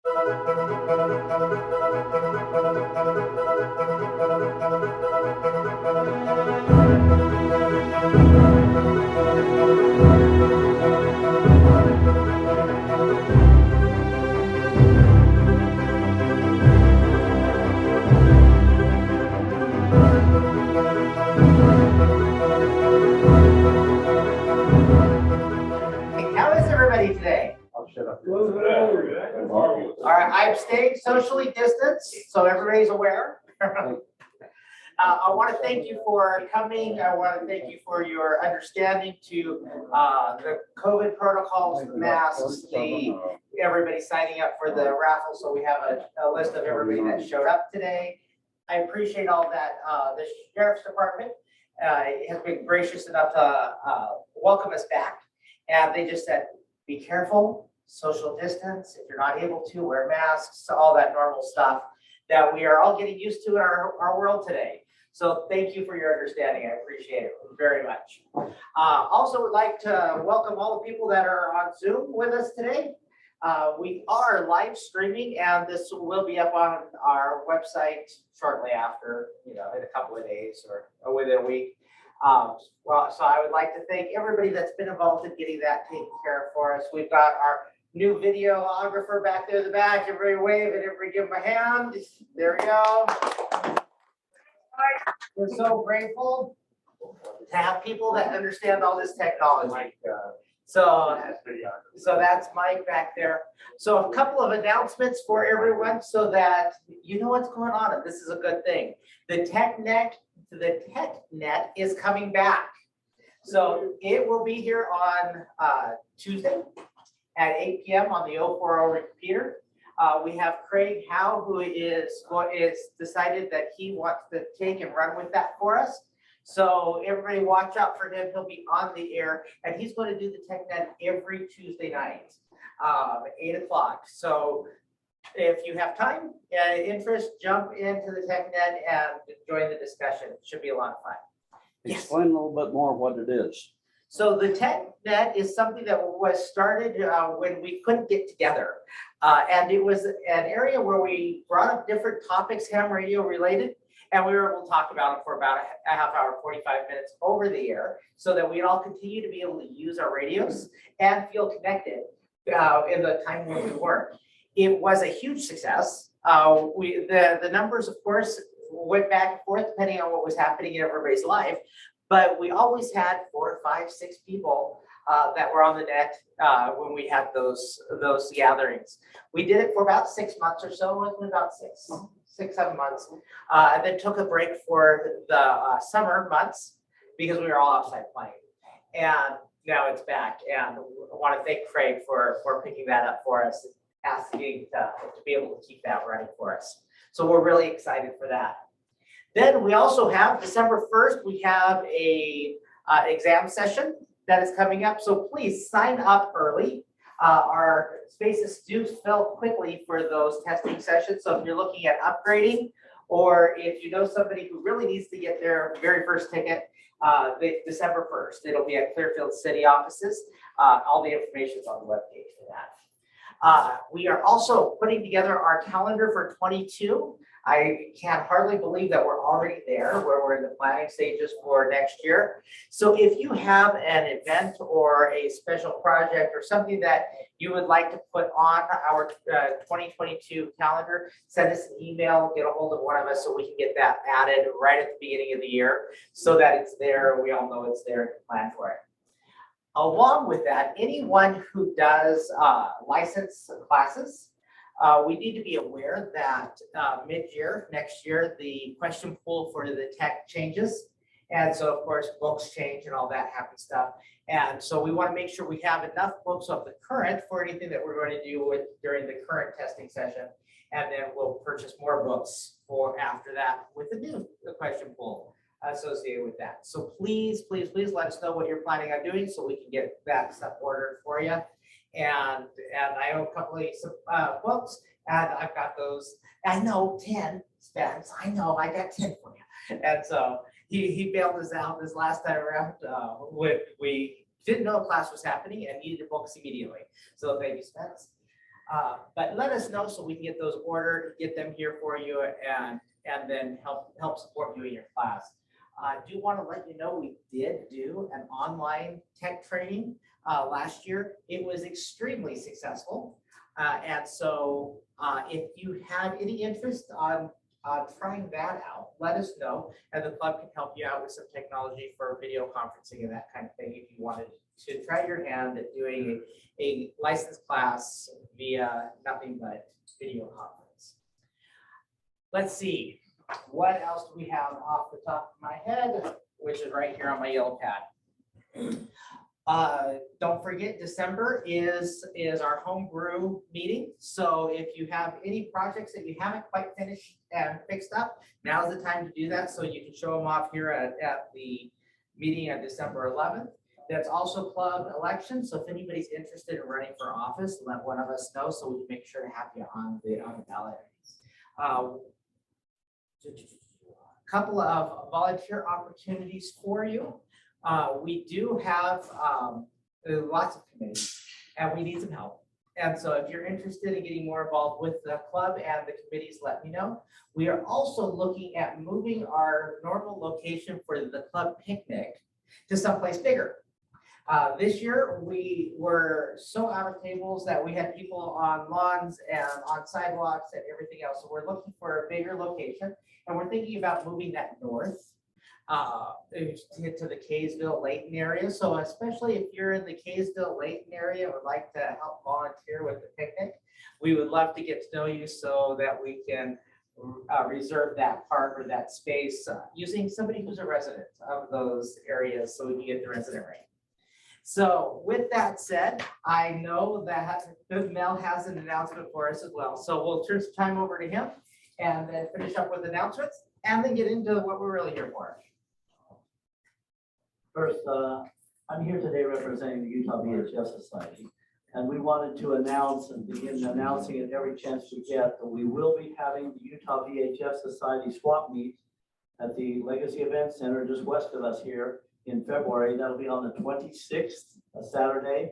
How is everybody today? All right, I've stayed socially distanced, so everybody's aware. I want to thank you for coming. I want to thank you for your understanding to the COVID protocols, the masks, everybody signing up for the raffle. So we have a list of everybody that showed up today. I appreciate all that. The Sheriff's Department has been gracious enough to welcome us back. And they just said, be careful, social distance. If you're not able to, wear masks, all that normal stuff that we are all getting used to in our world today. So thank you for your understanding. I appreciate it very much. Also would like to welcome all the people that are on Zoom with us today. We are live streaming, and this will be up on our website shortly after, in a couple of days or within a week. So I would like to thank everybody that's been involved in getting that taken care of for us. We've got our new videographer back there in the back. Everybody wave and everybody give him a hand. There we go. We're so grateful to have people that understand all this technology. So that's Mike back there. So a couple of announcements for everyone so that you know what's going on, and this is a good thing. The TechNet is coming back. So it will be here on Tuesday at 8 p.m. on the 040 repeater. We have Craig Howe, who is decided that he wants to take and run with that for us. So everybody watch out for him. He'll be on the air, and he's going to do the TechNet every Tuesday night, 8 o'clock. So if you have time and interest, jump into the TechNet and join the discussion. It should be a lot of fun. Explain a little bit more what it is. So the TechNet is something that was started when we couldn't get together. And it was an area where we brought up different topics, ham radio related, and we were able to talk about it for about a half hour, 45 minutes over the air, so that we'd all continue to be able to use our radios and feel connected in the time when we weren't. It was a huge success. The numbers, of course, went back and forth depending on what was happening in everybody's life, but we always had 4, 5, 6 people that were on the net when we had those gatherings. We did it for about 6 months or so. It was about 6, 7 months, and then took a break for the summer months because we were all outside playing. And now it's back. And I want to thank Craig for picking that up for us, asking to be able to keep that running for us. So we're really excited for that. Then we also have December 1st, we have a exam session that is coming up. So please sign up early. Our spaces do fill quickly for those testing sessions. So if you're looking at upgrading, or if you know somebody who really needs to get their very first ticket, December 1st, it'll be at Clearfield City offices. All the information is on the webpage for that. We are also putting together our calendar for 22. I can hardly believe that we're already there, where we're in the planning stages for next year. So if you have an event or a special project or something that you would like to put on our 2022 calendar, send us an email, get a hold of one of us so we can get that added right at the beginning of the year so that it's there. We all know it's there to plan for it. Along with that, anyone who does license classes, we need to be aware that mid-year, next year, the question pool for the tech changes. And so, of course, books change and all that happy stuff. And so we want to make sure we have enough books of the current for anything that we're going to do during the current testing session. And then we'll purchase more books for after that with the new question pool associated with that. So please, please, please let us know what you're planning on doing so we can get that stuff ordered for you. And I own a couple of books, and I've got those. I know 10, Spence. I know I got 10 for you. And so he bailed us out this last time around. We didn't know a class was happening and needed the books immediately. So thank you, Spence. But let us know so we can get those ordered, get them here for you, and then help support you in your class. I do want to let you know we did do an online tech training last year. It was extremely successful. And so if you have any interest on trying that out, let us know, and the club can help you out with some technology for video conferencing and that kind of thing if you wanted to try your hand at doing a licensed class via nothing but video conference. Let's see, what else do we have off the top of my head, which is right here on my yellow pad. Don't forget, December is our homebrew meeting. So if you have any projects that you haven't quite finished and fixed up, now's the time to do that. So you can show them off here at the meeting on December 11th. That's also club election. So if anybody's interested in running for office, let one of us know so we can make sure to have you on the ballot. A couple of volunteer opportunities for you. We do have lots of committees and we need some help. And so if you're interested in getting more involved with the club and the committees, let me know. We are also looking at moving our normal location for the club picnic to someplace bigger. This year, we were so out of tables that we had people on lawns and on sidewalks and everything else. So we're looking for a bigger location and we're thinking about moving that north to the Kaysville Layton area. So especially if you're in the Kaysville Layton area and would like to help volunteer with the picnic, we would love to get to know you so that we can reserve that park or that space using somebody who's a resident of those areas so we can get the resident rate. So with that said, I know that Mel has an announcement for us as well. So we'll turn some time over to him and then finish up with announcements and then get into what we're really here for. First, I'm here today representing the Utah VHS Society, and we wanted to announce and begin announcing it every chance we get that we will be having the Utah VHS Society swap meet at the Legacy Event Center just west of us here in February. That'll be on the 26th, a Saturday,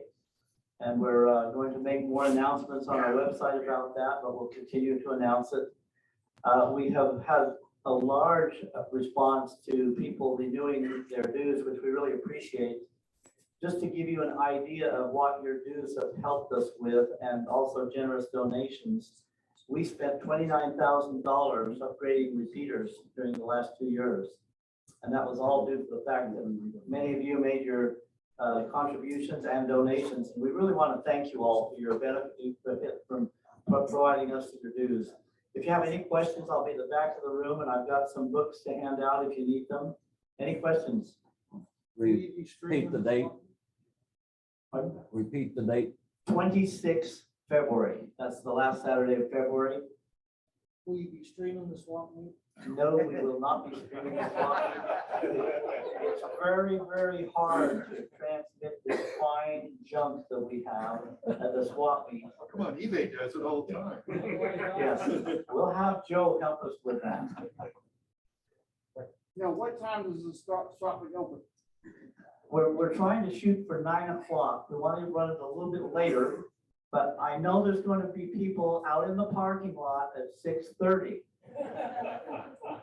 and we're going to make more announcements on our website about that, but we'll continue to announce it. We have had a large response to people renewing their dues, which we really appreciate. Just to give you an idea of what your dues have helped us with and also generous donations, we spent $29,000 upgrading repeaters during the last 2 years. And that was all due to the fact that many of you made your contributions and donations. And we really want to thank you all for your benefit from providing us with your dues. If you have any questions, I'll be in the back of the room and I've got some books to hand out if you need them. Any questions? Repeat the date. Pardon? Repeat the date. 26 February. That's the last Saturday of February. Will you be streaming the swamp meet? No, we will not be streaming this live. It's very, very hard to transmit this fine junk that we have at the swap meet. Come on, eBay does it all the time. Yes, we'll have Joe help us with that. Now, what time does the swamp meet open? We're trying to shoot for 9 o'clock. We want to run it a little bit later, but I know there's going to be people out in the parking lot at 6:30.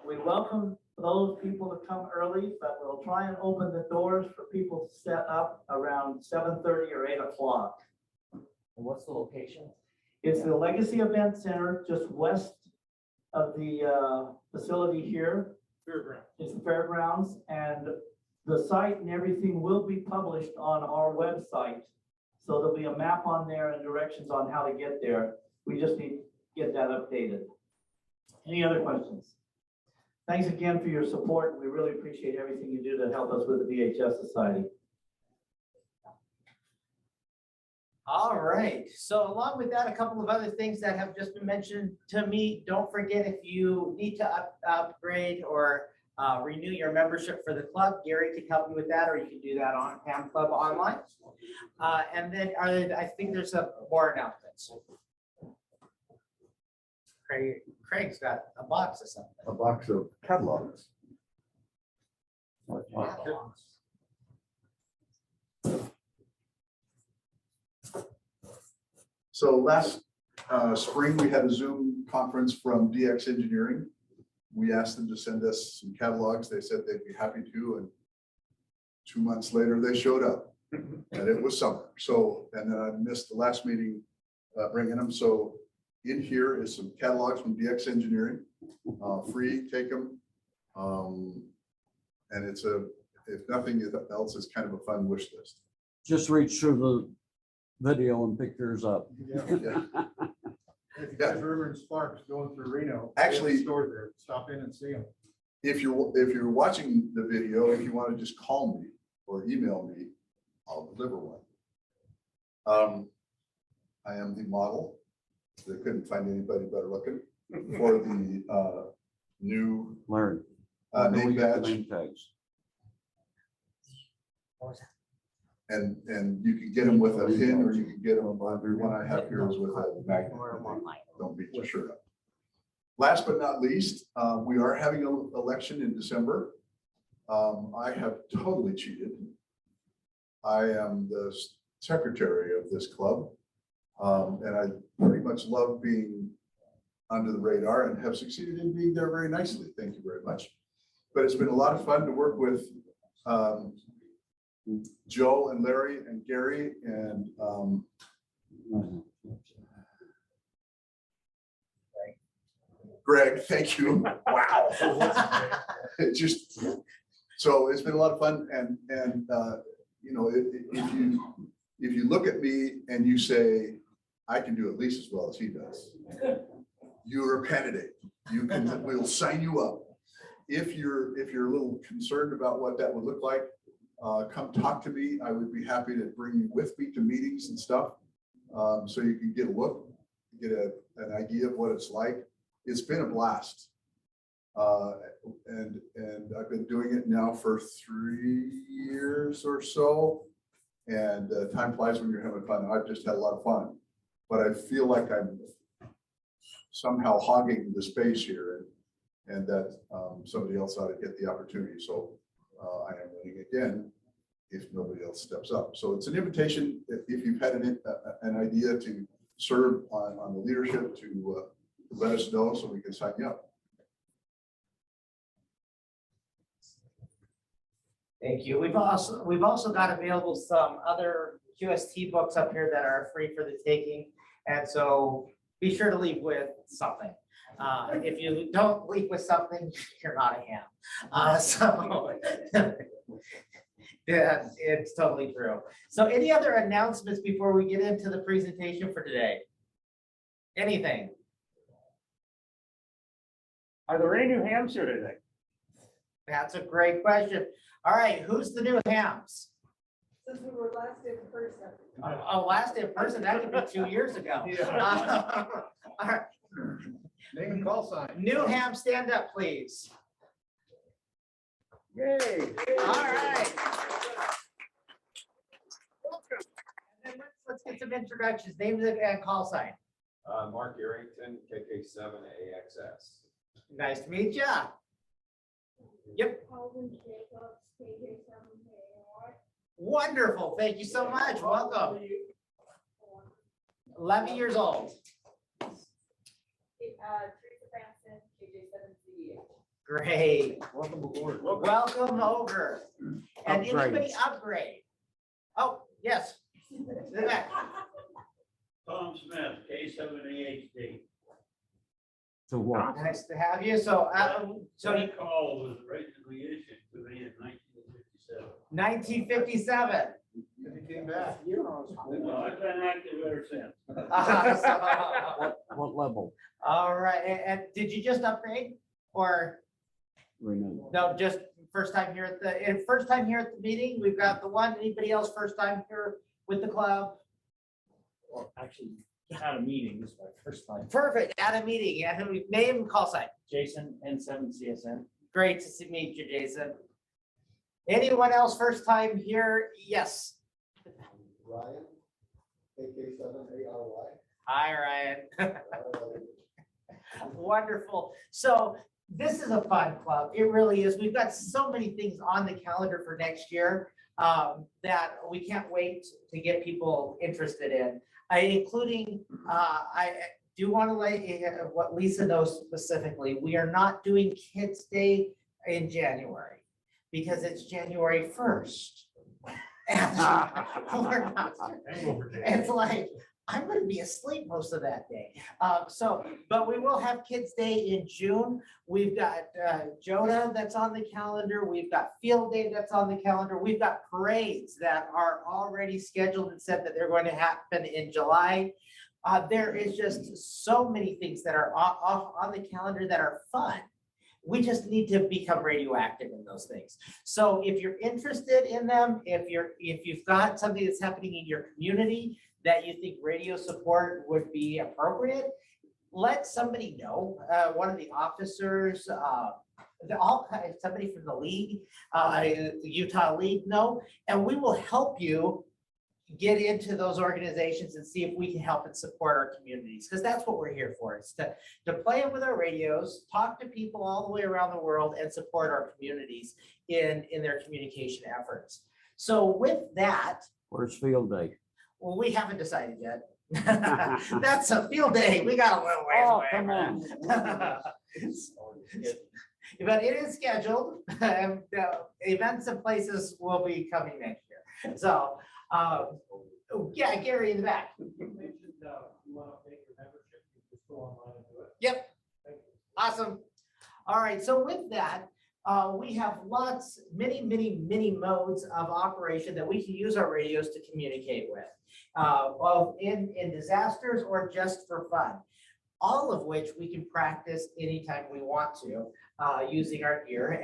We welcome those people to come early, but we'll try and open the doors for people to set up around 7:30 or 8 o'clock. And what's the location? It's the Legacy Event Center, just west of the facility here. Fairground. It's the fairgrounds, and the site and everything will be published on our website. So there'll be a map on there and directions on how to get there. We just need to get that updated. Any other questions? Thanks again for your support. We really appreciate everything you do to help us with the VHS Society. All right. So along with that, a couple of other things that have just been mentioned to me. Don't forget, if you need to upgrade or renew your membership for the club, Gary can help you with that, or you can do that on PAM Club online. And then I think there's some more announcements. Craig's got a box of something. A box of catalogs. So last spring, we had a Zoom conference from DX Engineering. We asked them to send us some catalogs. They said they'd be happy to, and 2 months later, they showed up. And it was summer. So, and then I missed the last meeting bringing them. So in here is some catalogs from DX Engineering, free, take them. And it's if nothing else, it's kind of a fun wish list. Just reach through the video and pick yours up. Yeah. If you guys are ever in Sparks going through Reno. Actually- Store there, stop in and see them. If you're watching the video, if you want to just call me or email me, I'll deliver one. I am the model. They couldn't find anybody better looking for the new Larry. name badge. Name tags. What was that? And you can get them with a pin, or you can get them on the one I have here is with a magnet. Don't beat your shirt up. Last but not least, we are having an election in December. I have totally cheated. I am the secretary of this club. And I pretty much love being under the radar and have succeeded in being there very nicely. Thank you very much. But it's been a lot of fun to work with Joe and Larry and Gary and Greg. Thank you. Wow. It just, so it's been a lot of fun. And you know, if you look at me and you say, I can do at least as well as he does, you're a candidate. You can, we'll sign you up. If you're a little concerned about what that would look like, come talk to me. I would be happy to bring you with me to meetings and stuff. So you can get a look, get an idea of what it's like. It's been a blast. And I've been doing it now for 3 years or so. And time flies when you're having fun. I've just had a lot of fun, but I feel like I'm somehow hogging the space here, and that somebody else ought to get the opportunity. So I am winning again if nobody else steps up. So it's an invitation. If you've had an idea to serve on the leadership, to let us know so we can sign you up. Thank you. We've also got available some other QST books up here that are free for the taking. And so be sure to leave with something. If you don't leave with something, you're not a ham. So yeah, it's totally true. So any other announcements before we get into the presentation for today? Anything? Are there any new hams here today? That's a great question. All right, who's the new hams? Since we were last in person. Oh, last in person, that could be 2 years ago. Yeah. All right, Name and call sign. new ham, stand up, please. Yay. All right. And then let's get some introductions, names and call sign. Mark Arrington, KK7AXS. Nice to meet ya. Yep, Calvin Jacobs, KJ7KY. wonderful. Thank you so much. Welcome. 11 years old. Teresa Branson, KJ7CH. Great. Welcome aboard. Welcome over. And anybody Upgrades. upgrade? Oh, yes. In the back. Tom Smith, K7AHD. To what? Nice to have you. So you That call was originally issued to me in 1957. 1957. And you came back. Well, I've been active ever since. What level? All right. And did you just upgrade or Remember. no? Just first time here at the meeting. We've got the one. Anybody else first time here with the club? Actually, had a meeting, this is my first time. Perfect. At a meeting. And name and call sign. Jason, N7CSN. Great to meet you, Jason. Anyone else first time here? Yes. Ryan, KK7ARY. Hi, Ryan. Wonderful. So this is a fun club. It really is. We've got so many things on the calendar for next year. that we can't wait to get people interested in, including, I do want to let what Lisa knows specifically, we are not doing Kids Day in January because it's January 1st. And we're not, it's like, I'm gonna be asleep most of that day. But we will have Kids Day in June. We've got JODA that's on the calendar. We've got Field Day that's on the calendar. We've got parades that are already scheduled and said that they're going to happen in July. There is just so many things that are on the calendar that are fun. We just need to become radioactive in those things. So if you're interested in them, if you've got something that's happening in your community that you think radio support would be appropriate, let somebody know, one of the officers, somebody from the league, the Utah League know, and we will help you get into those organizations and see if we can help and support our communities, because that's what we're here for. It's to play with our radios, talk to people all the way around the world and support our communities in their communication efforts. So with that, Where's Field Day? well, we haven't decided yet. That's a field day. We got a little ways Oh, away. come on. But it is scheduled, and events and places will be coming next year. So, yeah, Gary in the back. You mentioned, you want to make your membership, you just go online and do it. Yep, Thank you. awesome. All right, so with that, we have many modes of operation that we can use our radios to communicate with, both in disasters or just for fun. All of which we can practice anytime we want to, using our gear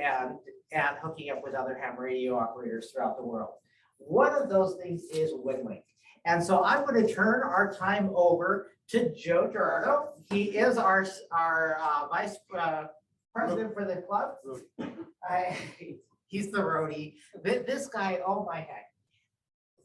and hooking up with other ham radio operators throughout the world. One of those things is Winlink. And so I'm going to turn our time over to Joe Giraudo. He is our vice president for the club. He's the roadie. This guy, oh my heck.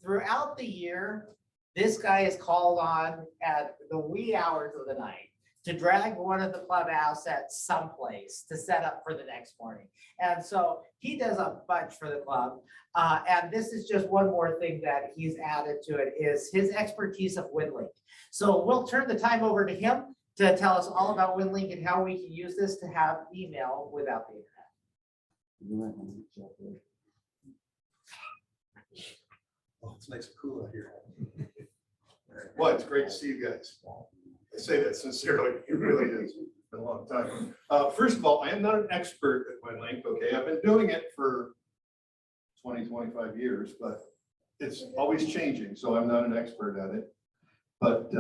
Throughout the year, this guy is called on at the wee hours of the night to drag one of the club assets someplace to set up for the next morning. And so he does a bunch for the club. And this is just one more thing that he's added to it is his expertise of Winlink. So we'll turn the time over to him to tell us all about Winlink and how we can use this to have email without the internet. Oh, it's nice and cool out here. Well, it's great to see you guys. I say that sincerely, it really is. It's been a long time. First of all, I am not an expert at Winlink, okay? I've been doing it for 20, 25 years, but it's always changing, so I'm not an expert at it. But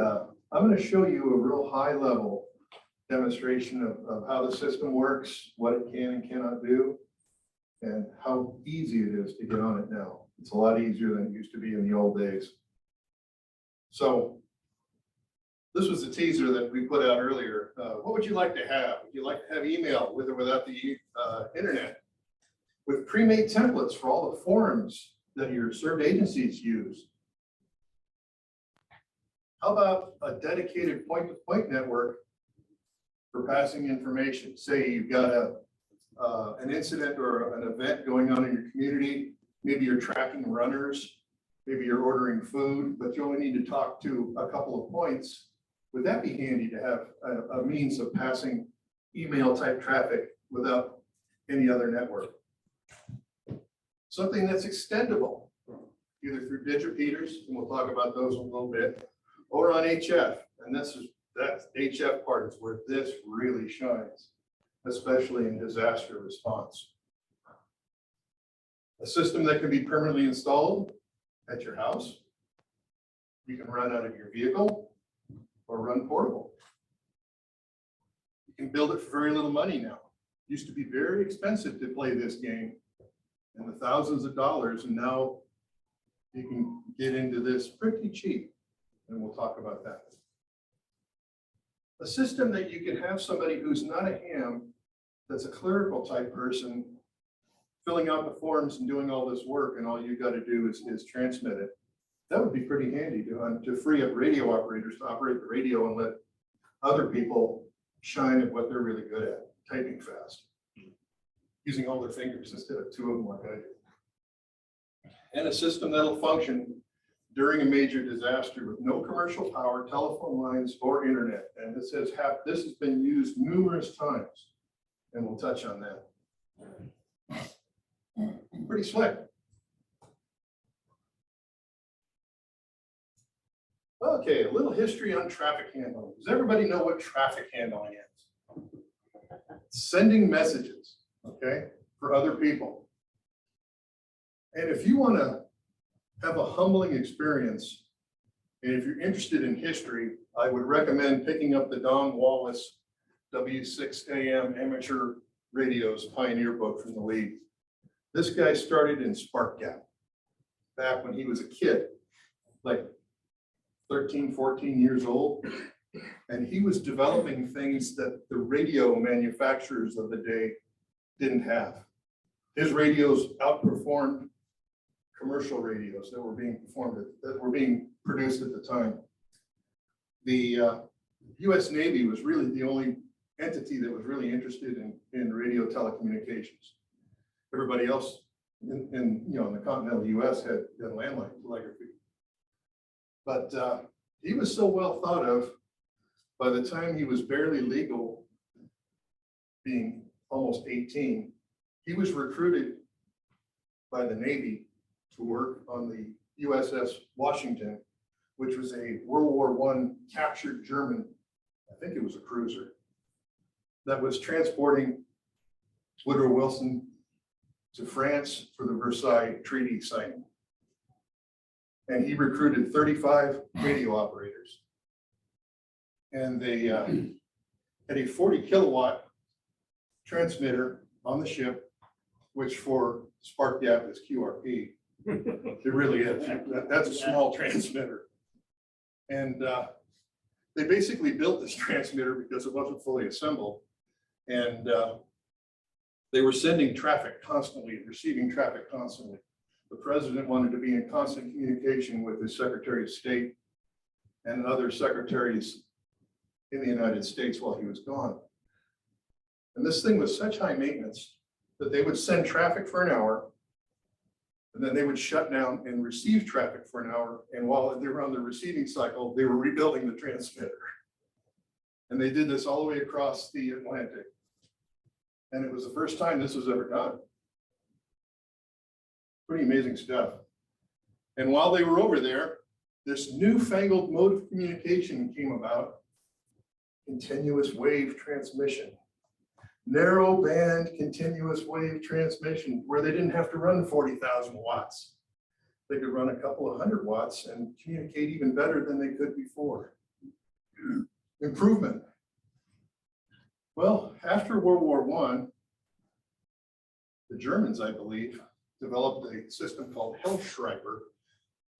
I'm going to show you a real high level demonstration of how the system works, what it can and cannot do, and how easy it is to get on it now. It's a lot easier than it used to be in the old days. So this was a teaser that we put out earlier. What would you like to have? Would you like to have email with or without the internet? With pre-made templates for all the forms that your served agencies use? How about a dedicated point-to-point network for passing information? Say you've got an incident or an event going on in your community. Maybe you're tracking runners. Maybe you're ordering food, but you only need to talk to a couple of points. Would that be handy to have a means of passing email type traffic without any other network? Something that's extendable, either through ditch repeaters, and we'll talk about those in a little bit, or on HF. And that HF part is where this really shines, especially in disaster response. A system that can be permanently installed at your house. You can run out of your vehicle or run portable. You can build it for very little money now. It used to be very expensive to play this game in the thousands of dollars, and now you can get into this pretty cheap, and we'll talk about that. A system that you can have somebody who's not a ham, that's a clerical type person, filling out the forms and doing all this work, and all you got to do is transmit it. That would be pretty handy to free up radio operators to operate the radio and let other people shine at what they're really good at, typing fast, using all their fingers instead of two of them like I do. and a system that'll function during a major disaster with no commercial power, telephone lines, or internet. And it says this has been used numerous times, and we'll touch on that. Pretty slick. Okay, a little history on traffic handling. Does everybody know what traffic handling is? Sending messages, okay, for other people. And if you want to have a humbling experience, and if you're interested in history, I would recommend picking up the Don Wallace W6AM amateur radios pioneer book from the league. This guy started in Spark Gap back when he was a kid, like 13, 14 years old. And he was developing things that the radio manufacturers of the day didn't have. His radios outperformed commercial radios that were being produced at the time. The US Navy was really the only entity that was really interested in radio telecommunications. Everybody else in the continental US had landline telegraphy. But he was so well thought of, by the time he was barely legal, being almost 18, he was recruited by the Navy to work on the USS Washington, which was a World War I captured German, I think it was a cruiser, that was transporting Woodrow Wilson to France for the Versailles Treaty signing. And he recruited 35 radio operators. And they had a 40 kilowatt transmitter on the ship, which for Spark Gap is QRP. It really is. That's a small transmitter. And they basically built this transmitter because it wasn't fully assembled. And they were sending traffic constantly, receiving traffic constantly. The president wanted to be in constant communication with his Secretary of State and other secretaries in the United States while he was gone. And this thing was such high maintenance that they would send traffic for an hour, and then they would shut down and receive traffic for an hour. And while they were on the receiving cycle, they were rebuilding the transmitter. And they did this all the way across the Atlantic. And it was the first time this was ever done. Pretty amazing stuff. And while they were over there, this newfangled mode of communication came about: continuous wave transmission. Narrow band continuous wave transmission, where they didn't have to run 40,000 watts. They could run a couple of 100 watts and communicate even better than they could before. Improvement. Well, after World War I, the Germans, I believe, developed a system called Hellschreiber,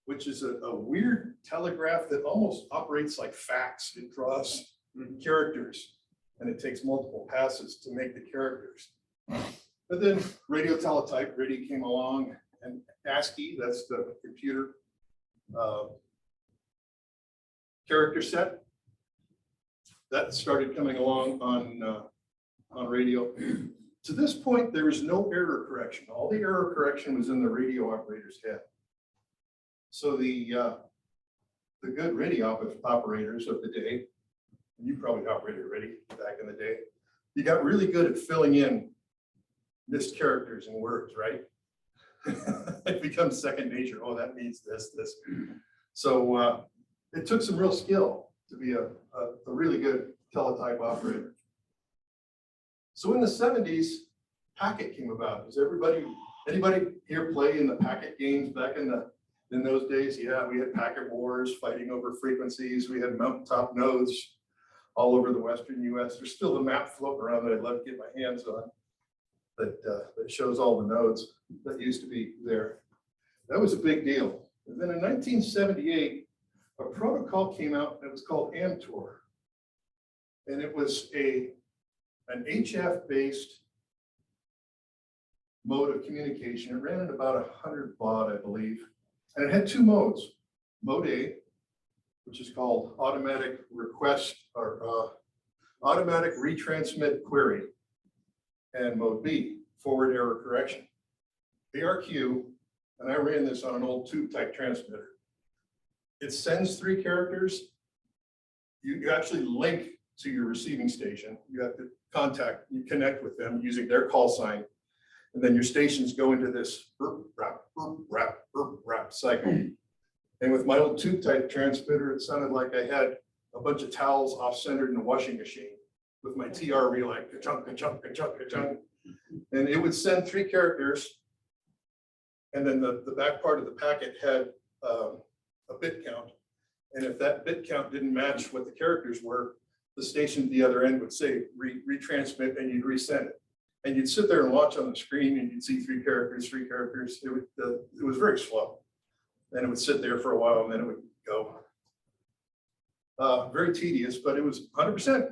which is a weird telegraph that almost operates like fax. It draws characters, and it takes multiple passes to make the characters. But then radio teletype ready came along, and ASCII, that's the computer character set, that started coming along on radio. To this point, there was no error correction. All the error correction was in the radio operator's head. So the good radio operators of the day, and you probably operated radio back in the day, you got really good at filling in missed characters and words, right? It becomes second nature. Oh, that means this. So it took some real skill to be a really good teletype operator. So in the 70s, packet came about. Does anybody here play in the packet games back in those days? Yeah, we had packet wars fighting over frequencies. We had mountaintop nodes all over the Western US. There's still the map floating around that I'd love to get my hands on that shows all the nodes that used to be there. That was a big deal. And then in 1978, a protocol came out that was called AmTOR. And it was an HF-based mode of communication. It ran at about 100 baud, I believe. And it had two modes. Mode A, which is called automatic request or automatic retransmit query. And mode B, forward error correction. ARQ and I ran this on an old tube type transmitter. It sends 3 characters. You actually link to your receiving station. You have to you connect with them using their call sign. And then your stations go into this burp, rap, burp, rap cycle. And with my old tube type transmitter, it sounded like I had a bunch of towels off-centered in a washing machine with my TR relay, ka-chunk, ka-chunk, ka-chunk, ka-chunk. And it would send 3 characters. And then the back part of the packet had a bit count. And if that bit count didn't match what the characters were, the station at the other end would say retransmit, and you'd resend it. And you'd sit there and watch on the screen and you'd see 3 characters, 3 characters. It was very slow. And it would sit there for a while and then it would go. Very tedious, but it was 100%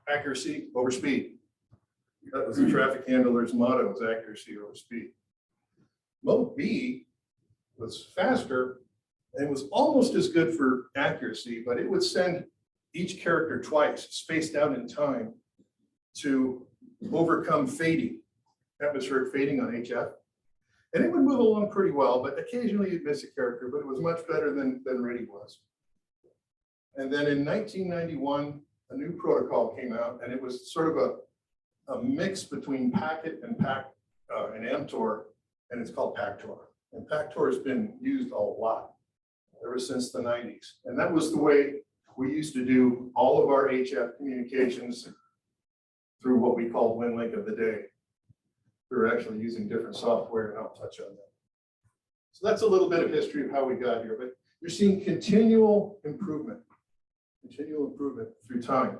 accuracy over speed. That was the traffic handler's motto, was accuracy over speed. Mode B was faster and it was almost as good for accuracy, but it would send each character twice, spaced out in time, to overcome fading, atmospheric fading on HF. And it would move along pretty well, but occasionally you'd miss a character, but it was much better than RTTY was. And then in 1991, a new protocol came out, and it was sort of a mix between packet and and AMTOR, and it's called PACTOR. And PACTOR has been used a lot ever since the 90s. And that was the way we used to do all of our HF communications through what we called Winlink of the day. We were actually using different software, and I'll touch on that. So that's a little bit of history of how we got here, but you're seeing continual improvement through time.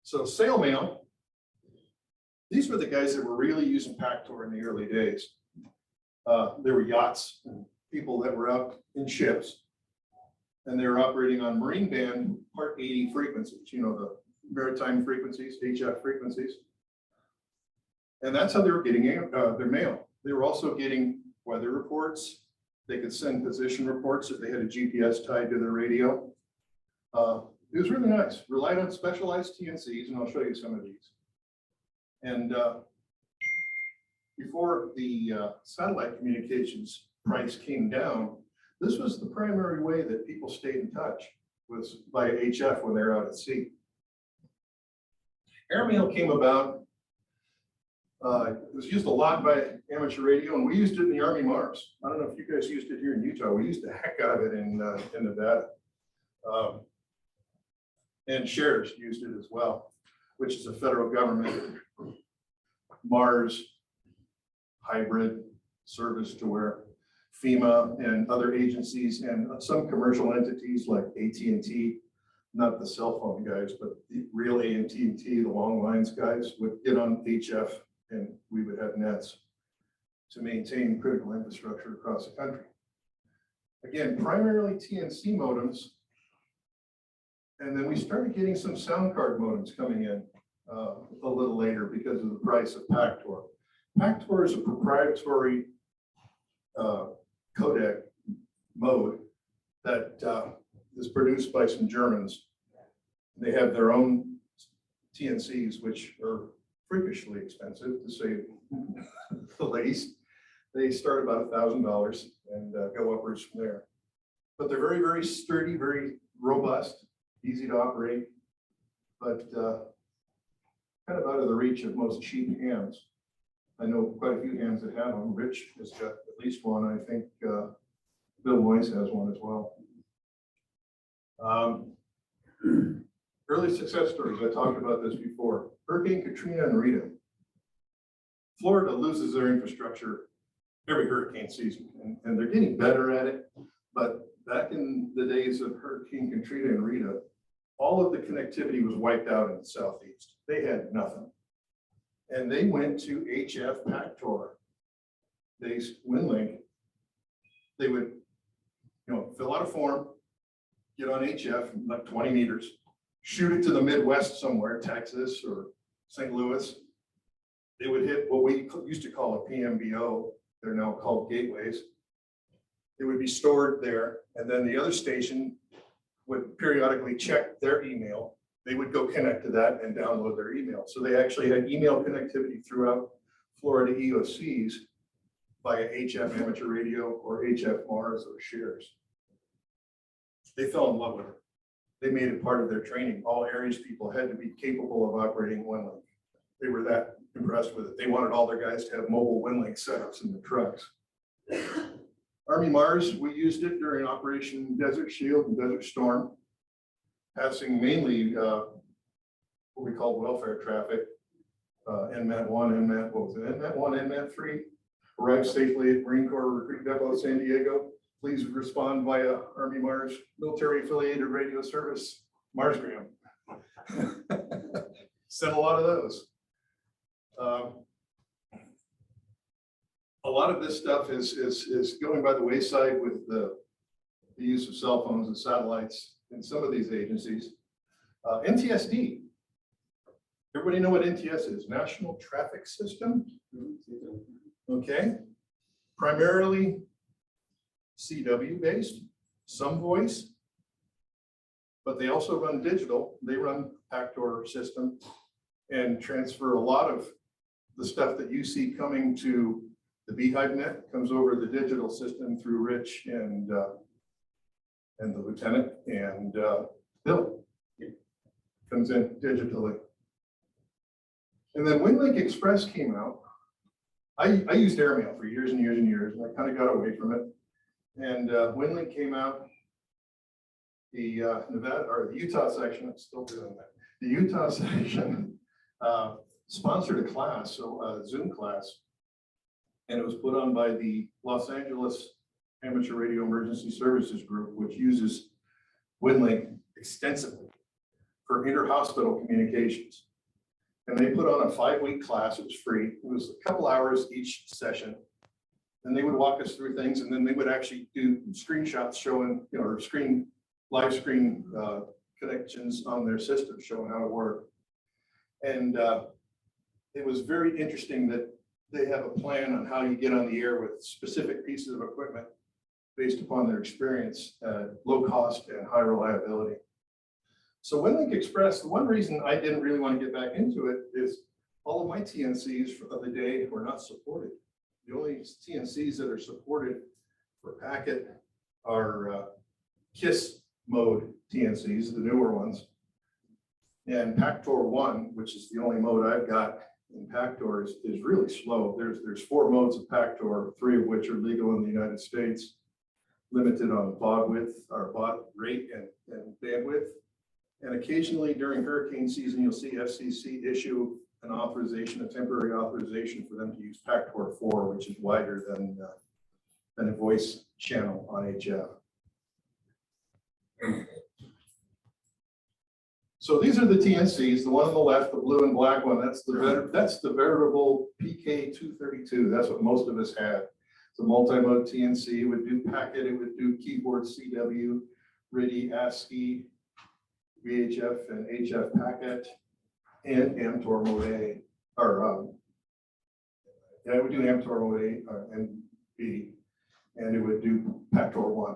So sail mail, these were the guys that were really using PACTOR in the early days. There were yachts and people that were out in ships, and they were operating on marine band Part 80 frequencies, you know, the maritime frequencies, HF frequencies. And that's how they were getting their mail. They were also getting weather reports. They could send position reports if they had a GPS tied to their radio. It was really nice. Relied on specialized TNCs, and I'll show you some of these. And before the satellite communications price came down, this was the primary way that people stayed in touch, was by HF when they're out at sea. Airmail came about. It was used a lot by amateur radio, and we used it in the Army Mars. I don't know if you guys used it here in Utah. We used the heck out of it in Nevada. And Shares used it as well, which is a federal government Mars hybrid service to where FEMA and other agencies and some commercial entities like AT&T, not the cell phone guys, but the real AT&T, the long lines guys, would get on HF, and we would have nets to maintain critical infrastructure across the country. Again, primarily TNC modems. And then we started getting some sound card modems coming in a little later because of the price of PACTOR. PACTOR is a proprietary codec mode that is produced by some Germans. They have their own TNCs, which are freakishly expensive, to say the least. They start about $1,000 and go upwards from there. But they're very, very sturdy, very robust, easy to operate, but kind of out of the reach of most cheap hands. I know quite a few hands that have them. Rich has got at least one. I think Bill Moyes has one as well. Early success stories, I talked about this before. Hurricane Katrina and Rita. Florida loses their infrastructure every hurricane season, and they're getting better at it. But back in the days of Hurricane Katrina and Rita, all of the connectivity was wiped out in the Southeast. They had nothing. And they went to HF PACTOR based Winlink. They would, fill out a form, get on HF, like 20 meters, shoot it to the Midwest somewhere, Texas or St. Louis. They would hit what we used to call a PMBO. They're now called gateways. It would be stored there, and then the other station would periodically check their email. They would go connect to that and download their email. So they actually had email connectivity throughout Florida EOCs via HF amateur radio or HF Mars or shares. They fell in love with it. They made it part of their training. All Aries people had to be capable of operating Winlink. They were that impressed with it. They wanted all their guys to have mobile Winlink setups in the trucks. Army Mars, we used it during Operation Desert Shield and Desert Storm, passing mainly what we call welfare traffic. NMAT 1, NMAT, what was it? NMAT 1, NMAT 3, arrived safely at Marine Corps Recruit Depot, San Diego. Please respond via Army Mars military affiliated radio service, Marsgram. Sent a lot of those. A lot of this stuff is going by the wayside with the use of cell phones and satellites in some of these agencies. NTSD. Everybody know what NTS is? National Traffic System. Okay. Primarily CW based, some voice, but they also run digital. They run Pactor system and transfer a lot of the stuff that you see coming to the Beehive Net comes over the digital system through Rich and the lieutenant and Bill comes in digitally. And then Winlink Express came out. I used airmail for years and years and years, and I kind of got away from it. And Winlink came out, the Nevada or the Utah section, I'm still doing that. The Utah section sponsored a class, so a Zoom class, and it was put on by the Los Angeles Amateur Radio Emergency Services Group, which uses Winlink extensively for inter-hospital communications. And they put on a 5-week class. It was free. It was a couple hours each session. And they would walk us through things, and then they would actually do screenshots showing, you know, or live screen connections on their system showing how to work. And it was very interesting that they have a plan on how you get on the air with specific pieces of equipment based upon their experience, low cost and high reliability. So Winlink Express, the one reason I didn't really want to get back into it is all of my TNCs of the day were not supported. The only TNCs that are supported for packet are KISS mode TNCs, the newer ones. And Pactor 1, which is the only mode I've got in Pactor, is really slow. There's 4 modes of Pactor, 3 of which are legal in the United States, limited on baud width or baud rate and bandwidth. And occasionally during hurricane season, you'll see FCC issue an authorization, a temporary authorization for them to use Pactor 4, which is wider than a voice channel on HF. So these are the TNCs. The one on the left, the blue and black one, that's the veritable PK232. That's what most of us had. It's a multi-mode TNC. It would do packet. It would do keyboard CW, RIDI, ASCII, VHF and HF packet, and AMTOR mode A, or yeah, it would do AMTOR mode A and B, and it would do Pactor 1.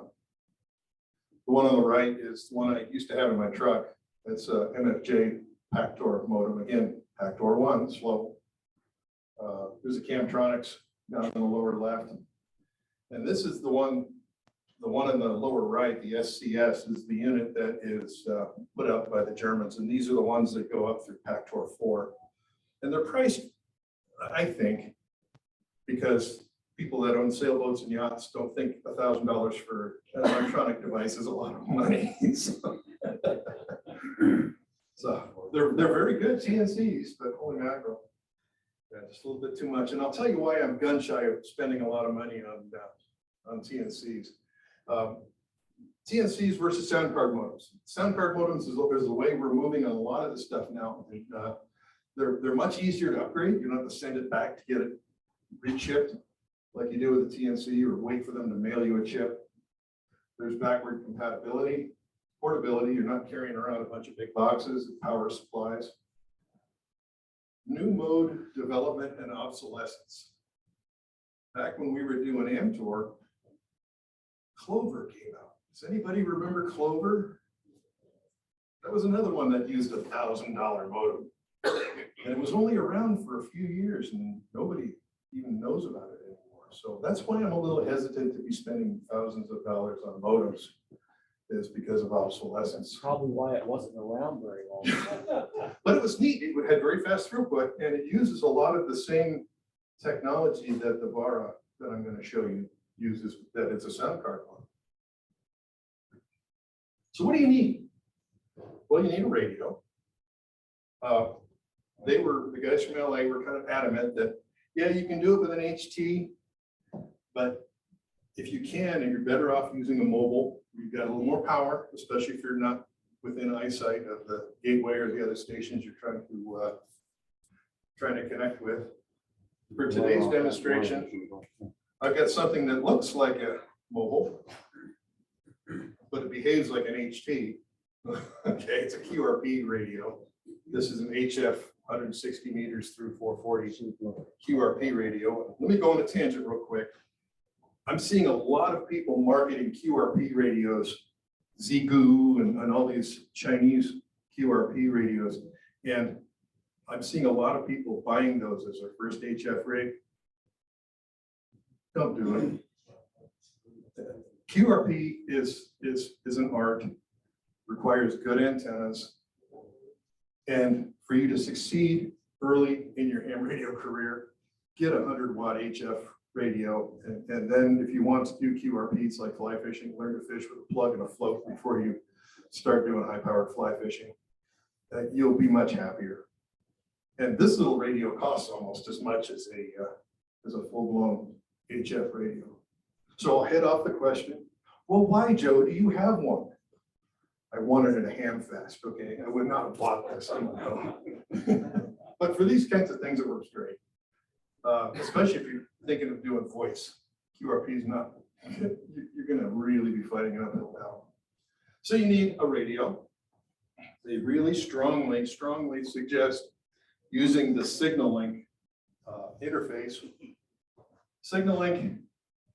The one on the right is the one I used to have in my truck. It's a MFJ Pactor modem. Again, Pactor 1, slow. There's a Camtronics down in the lower left. And this is the one in the lower right, the SCS, is the unit that is put out by the Germans. And these are the ones that go up through Pactor 4. And they're priced, I think, because people that own sailboats and yachts don't think $1,000 for an electronic device is a lot of money. So they're very good TNCs, but holy mackerel, yeah, just a little bit too much. And I'll tell you why I'm gun shy of spending a lot of money on TNCs. TNCs versus sound card modems. Sound card modems is the way we're moving on a lot of this stuff now. And, they're much easier to upgrade. You don't have to send it back to get it re-chipped like you do with a TNC or wait for them to mail you a chip. There's backward compatibility, portability. You're not carrying around a bunch of big boxes and power supplies. New mode development and obsolescence. Back when we were doing AMTOR, Clover came out. Does anybody remember Clover? That was another one that used $1,000 modem. And it was only around for a few years and nobody even knows about it anymore. So that's why I'm a little hesitant to be spending thousands of dollars on modems, is because of obsolescence. Probably why it wasn't around very long. But it was neat. It had very fast throughput and it uses a lot of the same technology that the Vara that I'm going to show you uses, that it's a sound card on. So what do you need? Well, you need a radio. The guys from LA were kind of adamant that, yeah, you can do it with an HT, but if you can, and you're better off using a mobile, you've got a little more power, especially if you're not within eyesight of the gateway or the other stations you're trying to connect with. For today's demonstration, I've got something that looks like a mobile, but it behaves like an HT. Okay, it's a QRP radio. This is an HF 160 meters through 440 QRP radio. Let me go on a tangent real quick. I'm seeing a lot of people marketing QRP radios, Zigu and all these Chinese QRP radios. And I'm seeing a lot of people buying those as their first HF rig. Don't do it. QRP is an art, requires good antennas. And for you to succeed early in your ham radio career, get a 100-watt HF radio. And then if you want to do QRPs like fly fishing, learn to fish with a plug and a float before you start doing high-powered fly fishing. You'll be much happier. And this little radio costs almost as much as a full-blown HF radio. So I'll head off the question. Well, why, Joe, do you have one? I wanted it a ham fest, okay? I would not have bought this, I don't know. But for these kinds of things, it works great. Especially if you're thinking of doing voice. QRP is not, you're gonna really be fighting an uphill battle. So you need a radio. They really strongly suggest using the SignalLink interface. SignalLink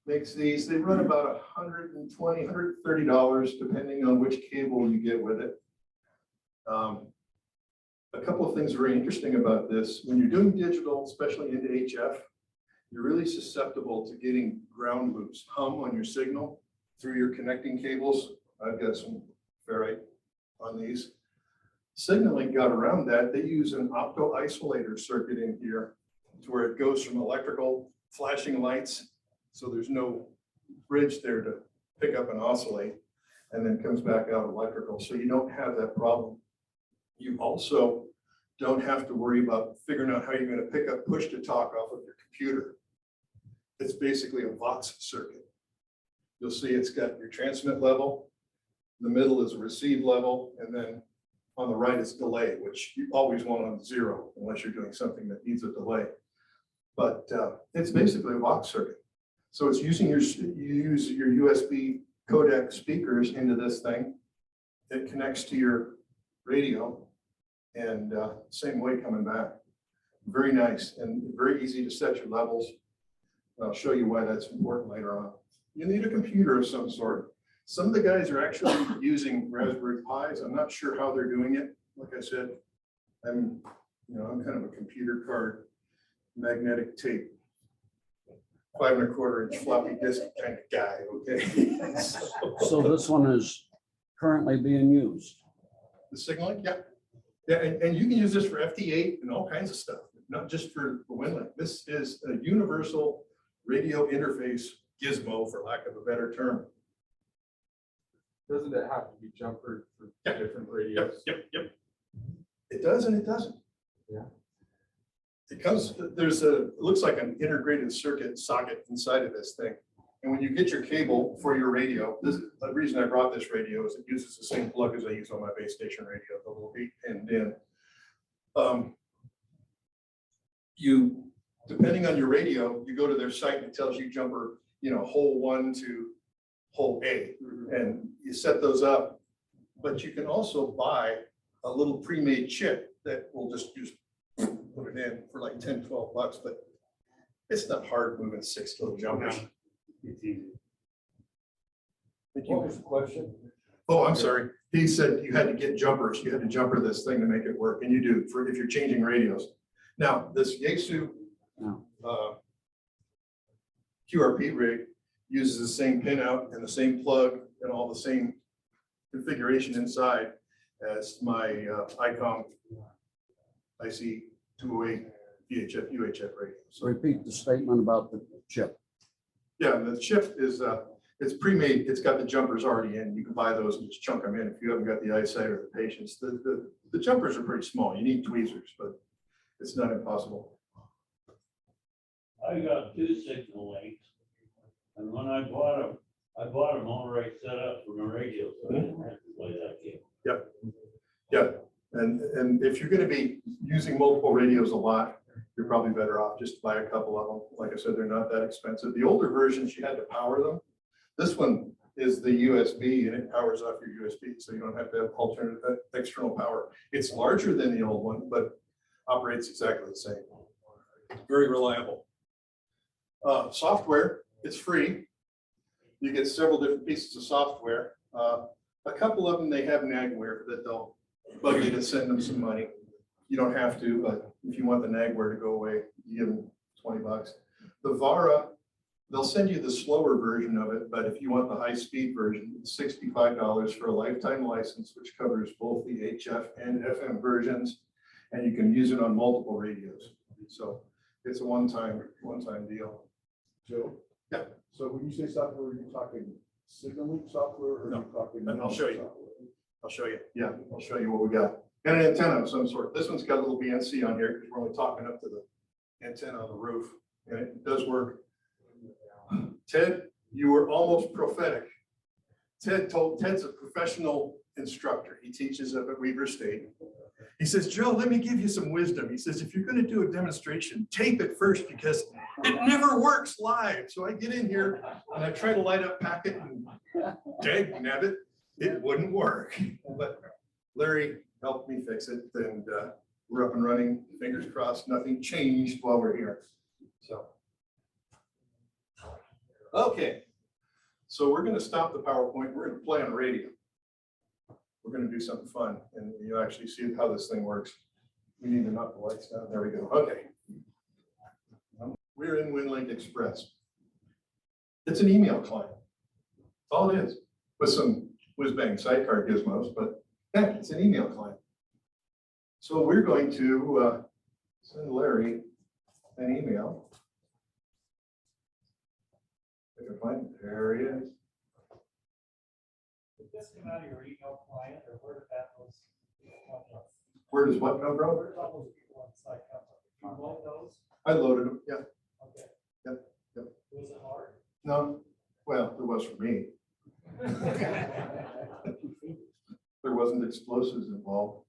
makes these, they run about $120, $130, depending on which cable you get with it. A couple of things very interesting about this. When you're doing digital, especially into HF, you're really susceptible to getting ground loops, hum on your signal through your connecting cables. I've got some ferrite on these. SignalLink got around that. They use an opto-isolator circuit in here to where it goes from electrical flashing lights. So there's no bridge there to pick up and oscillate, and then comes back out electrical. So you don't have that problem. You also don't have to worry about figuring out how you're going to pick up push to talk off of your computer. It's basically a Vox circuit. You'll see it's got your transmit level. The middle is a receive level, and then on the right is delay, which you always want on 0 unless you're doing something that needs a delay. But it's basically a Vox circuit. So it's using you use your USB codec speakers into this thing. It connects to your radio, and same way coming back. Very nice and very easy to set your levels. I'll show you why that's important later on. You need a computer of some sort. Some of the guys are actually using Raspberry Pis. I'm not sure how they're doing it. Like I said, I'm kind of a computer card magnetic tape, 5 1/4 inch floppy disk kind of guy. Okay. So this one is currently being used. The SignalLink, yeah. Yeah, and you can use this for FT8 and all kinds of stuff, not just for Winlink. This is a universal radio interface gizmo, for lack of a better term. Doesn't it have to be jumpered for different radios? Yep. It does and it doesn't. Yeah. It comes, it looks like an integrated circuit socket inside of this thing. And when you get your cable for your radio, the reason I brought this radio is it uses the same plug as I use on my base station radio, the little 8-pin DIN. Depending on your radio, you go to their site and it tells you jumper, hole 1 to hole A, and you set those up. But you can also buy a little pre-made chip that will just put it in for like 10, 12 bucks, but it's not hard moving 6 little jumpers. It's easy. Thank What you. was the question? Oh, I'm sorry. He said you had to get jumpers. You had to jumper this thing to make it work, and you do for if you're changing radios. Now, this Yaesu No. QRP rig uses the same pinout and the same plug and all the same configuration inside as my ICOM IC 208 VHF UHF radio. So Repeat the statement about the chip. yeah, the chip is it's pre-made. It's got the jumpers already in. You can buy those and just chunk them in if you haven't got the eyesight or the patience. The jumpers are pretty small. You need tweezers, but it's not impossible. I got 2 signal links, and when I bought them already set up for my radio, so I didn't have to play that game. Yeah, and if you're going to be using multiple radios a lot, you're probably better off just to buy a couple of them. Like I said, they're not that expensive. The older versions, you had to power them. This one is the USB and it powers off your USB, so you don't have to have alternate external power. It's larger than the old one, but operates exactly the same. Very reliable. Software, it's free. You get several different pieces of software. A couple of them, they have nagware that they'll bug you to send them some money. You don't have to, but if you want the nagware to go away, you give them 20 bucks. The Vara, they'll send you the slower version of it, but if you want the high-speed version, it's $65 for a lifetime license, which covers both the HF and FM versions, and you can use it on multiple radios. So it's a one-time deal. Joe? Yeah. So when you say software, are you talking signaling software or are No, you talking? and I'll show you. software? I'll show you. Yeah, I'll show you what we got. And an antenna of some sort. This one's got a little BNC on here because we're only talking up to the antenna on the roof, and it does work. Ted, you were almost prophetic. Ted's a professional instructor. He teaches up at Weber State. He says, Joe, let me give you some wisdom. He says, if you're going to do a demonstration, tape it first because it never works live. So I get in here and I try to light up packet and dag nabbit, it wouldn't work. But Larry helped me fix it, and we're up and running. Fingers crossed, nothing changed while we're here. So, okay. So we're going to stop the PowerPoint. We're going to play on radio. We're going to do something fun, and you actually see how this thing works. We need to knock the lights down. There we go. Okay. We're in Winlink Express. It's an email client. That's all it is, with some whiz-bang sidecar gizmos, but yeah, it's an email client. So we're going to send Larry an email. I can find it. There he is. Did this come out of your email client, or where did that was? Where does what come from? Where did all those people on site come from? You load those? I loaded them. Yeah. Okay. Yep, yep. Was it hard? No. Well, it was for me. There wasn't explosives involved.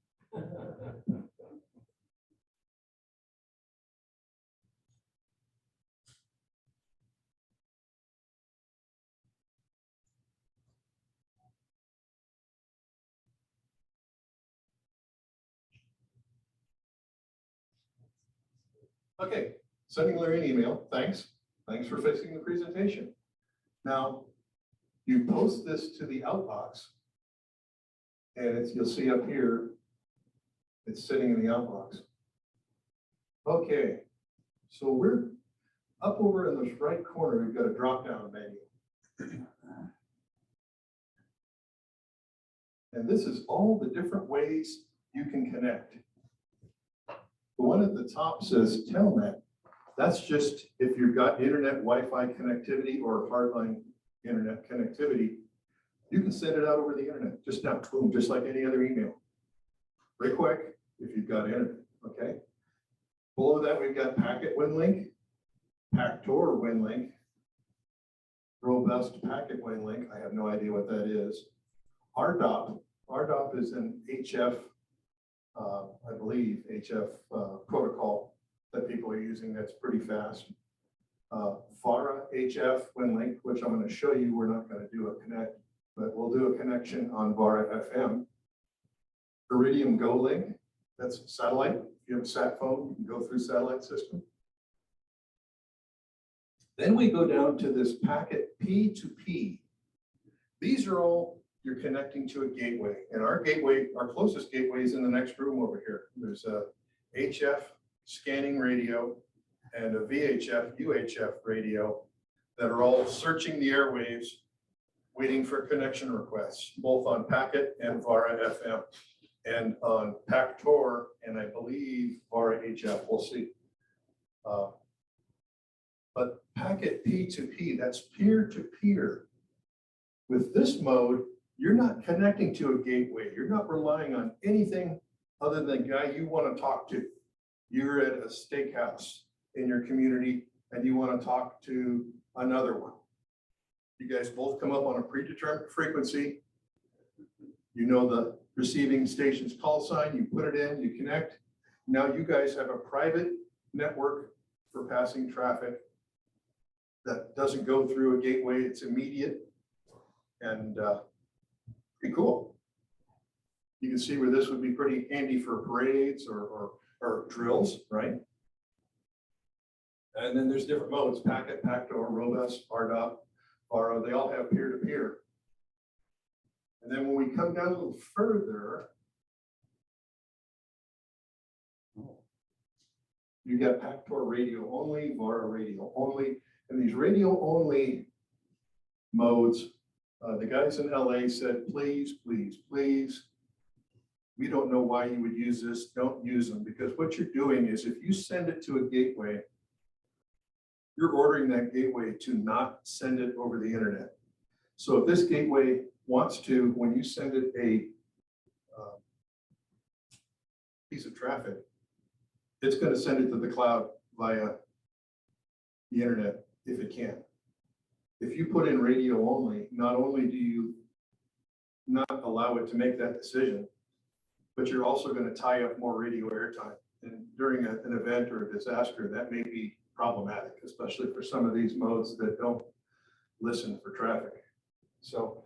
Okay, sending Larry an email. Thanks. Thanks for fixing the presentation. Now, you post this to the outbox, and you'll see up here, it's sitting in the outbox. Okay, so we're up over in this right corner, we've got a drop-down menu. And this is all the different ways you can connect. The one at the top says Telnet. That's just if you've got internet Wi-Fi connectivity or hardline internet connectivity, you can send it out over the internet. Just now, boom, just like any other email. Very quick if you've got internet, okay? Below that, we've got Packet Winlink, Pactor Winlink, Robust Packet Winlink. I have no idea what that is. RDOP. RDOP is an HF, I believe, HF protocol that people are using that's pretty fast. FARA HF Winlink, which I'm going to show you, we're not going to do a connect, but we'll do a connection on VARA FM. Iridium Go Link, that's satellite. If you have a sat phone, you can go through satellite system. Then we go down to this packet P2P. These are all you're connecting to a gateway. And our gateway, our closest gateway is in the next room over here. There's a HF scanning radio and a VHF, UHF radio that are all searching the airwaves, waiting for connection requests, both on packet and VARA FM, and on PACTOR, and I believe VARA HF, we'll see. But packet P2P, that's peer-to-peer. With this mode, you're not connecting to a gateway. You're not relying on anything other than the guy you want to talk to. You're at a steakhouse in your community and you want to talk to another one. You guys both come up on a predetermined frequency. You know the receiving station's call sign, you put it in, you connect. Now you guys have a private network for passing traffic that doesn't go through a gateway. It's immediate and pretty cool. You can see where this would be pretty handy for parades or drills, right? And then there's different modes: packet, PACTOR, robust, RDOF, VARA. They all have peer-to-peer. And then when we come down a little further, you got PACTOR radio only, VARA radio only, and these radio only modes. The guys in LA said, please, please, please, we don't know why you would use this. Don't use them, because what you're doing is if you send it to a gateway, you're ordering that gateway to not send it over the internet. So if this gateway wants to, when you send it a piece of traffic, it's going to send it to the cloud via the internet if it can. If you put in radio only, not only do you not allow it to make that decision, but you're also going to tie up more radio airtime. And during an event or a disaster, that may be problematic, especially for some of these modes that don't listen for traffic. So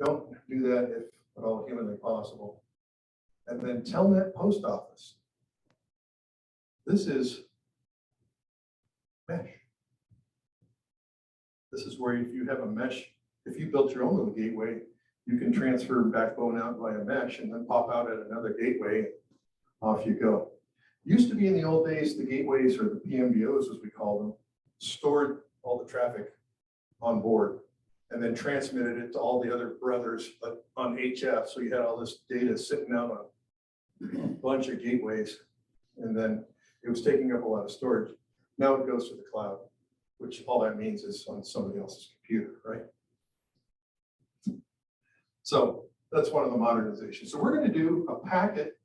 don't do that if at all humanly possible. And then Telnet Post Office. This is mesh. This is where if you have a mesh, if you built your own little gateway, you can transfer backbone out via mesh and then pop out at another gateway. Off you go. Used to be in the old days, the gateways, or the PMBOs as we call them, stored all the traffic on board and then transmitted it to all the other brothers on HF. So you had all this data sitting out on a bunch of gateways, and then it was taking up a lot of storage. Now it goes to the cloud, which all that means is on somebody else's computer, right? So that's one of the modernizations. So we're going to do a packet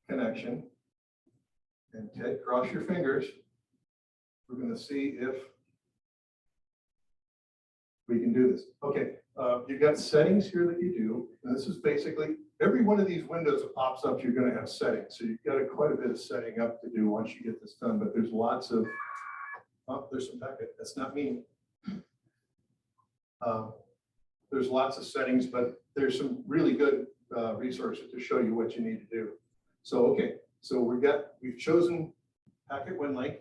connection. And Ted, cross your fingers. We're going to see if we can do this. Okay, you've got settings here that you do. And this is basically, every one of these windows that pops up, you're going to have settings. So you've got quite a bit of setting up to do once you get this done. But there's lots of, oh, there's some packet. That's not me. There's lots of settings, but there's some really good resources to show you what you need to do. So, okay. So we've chosen packet Winlink.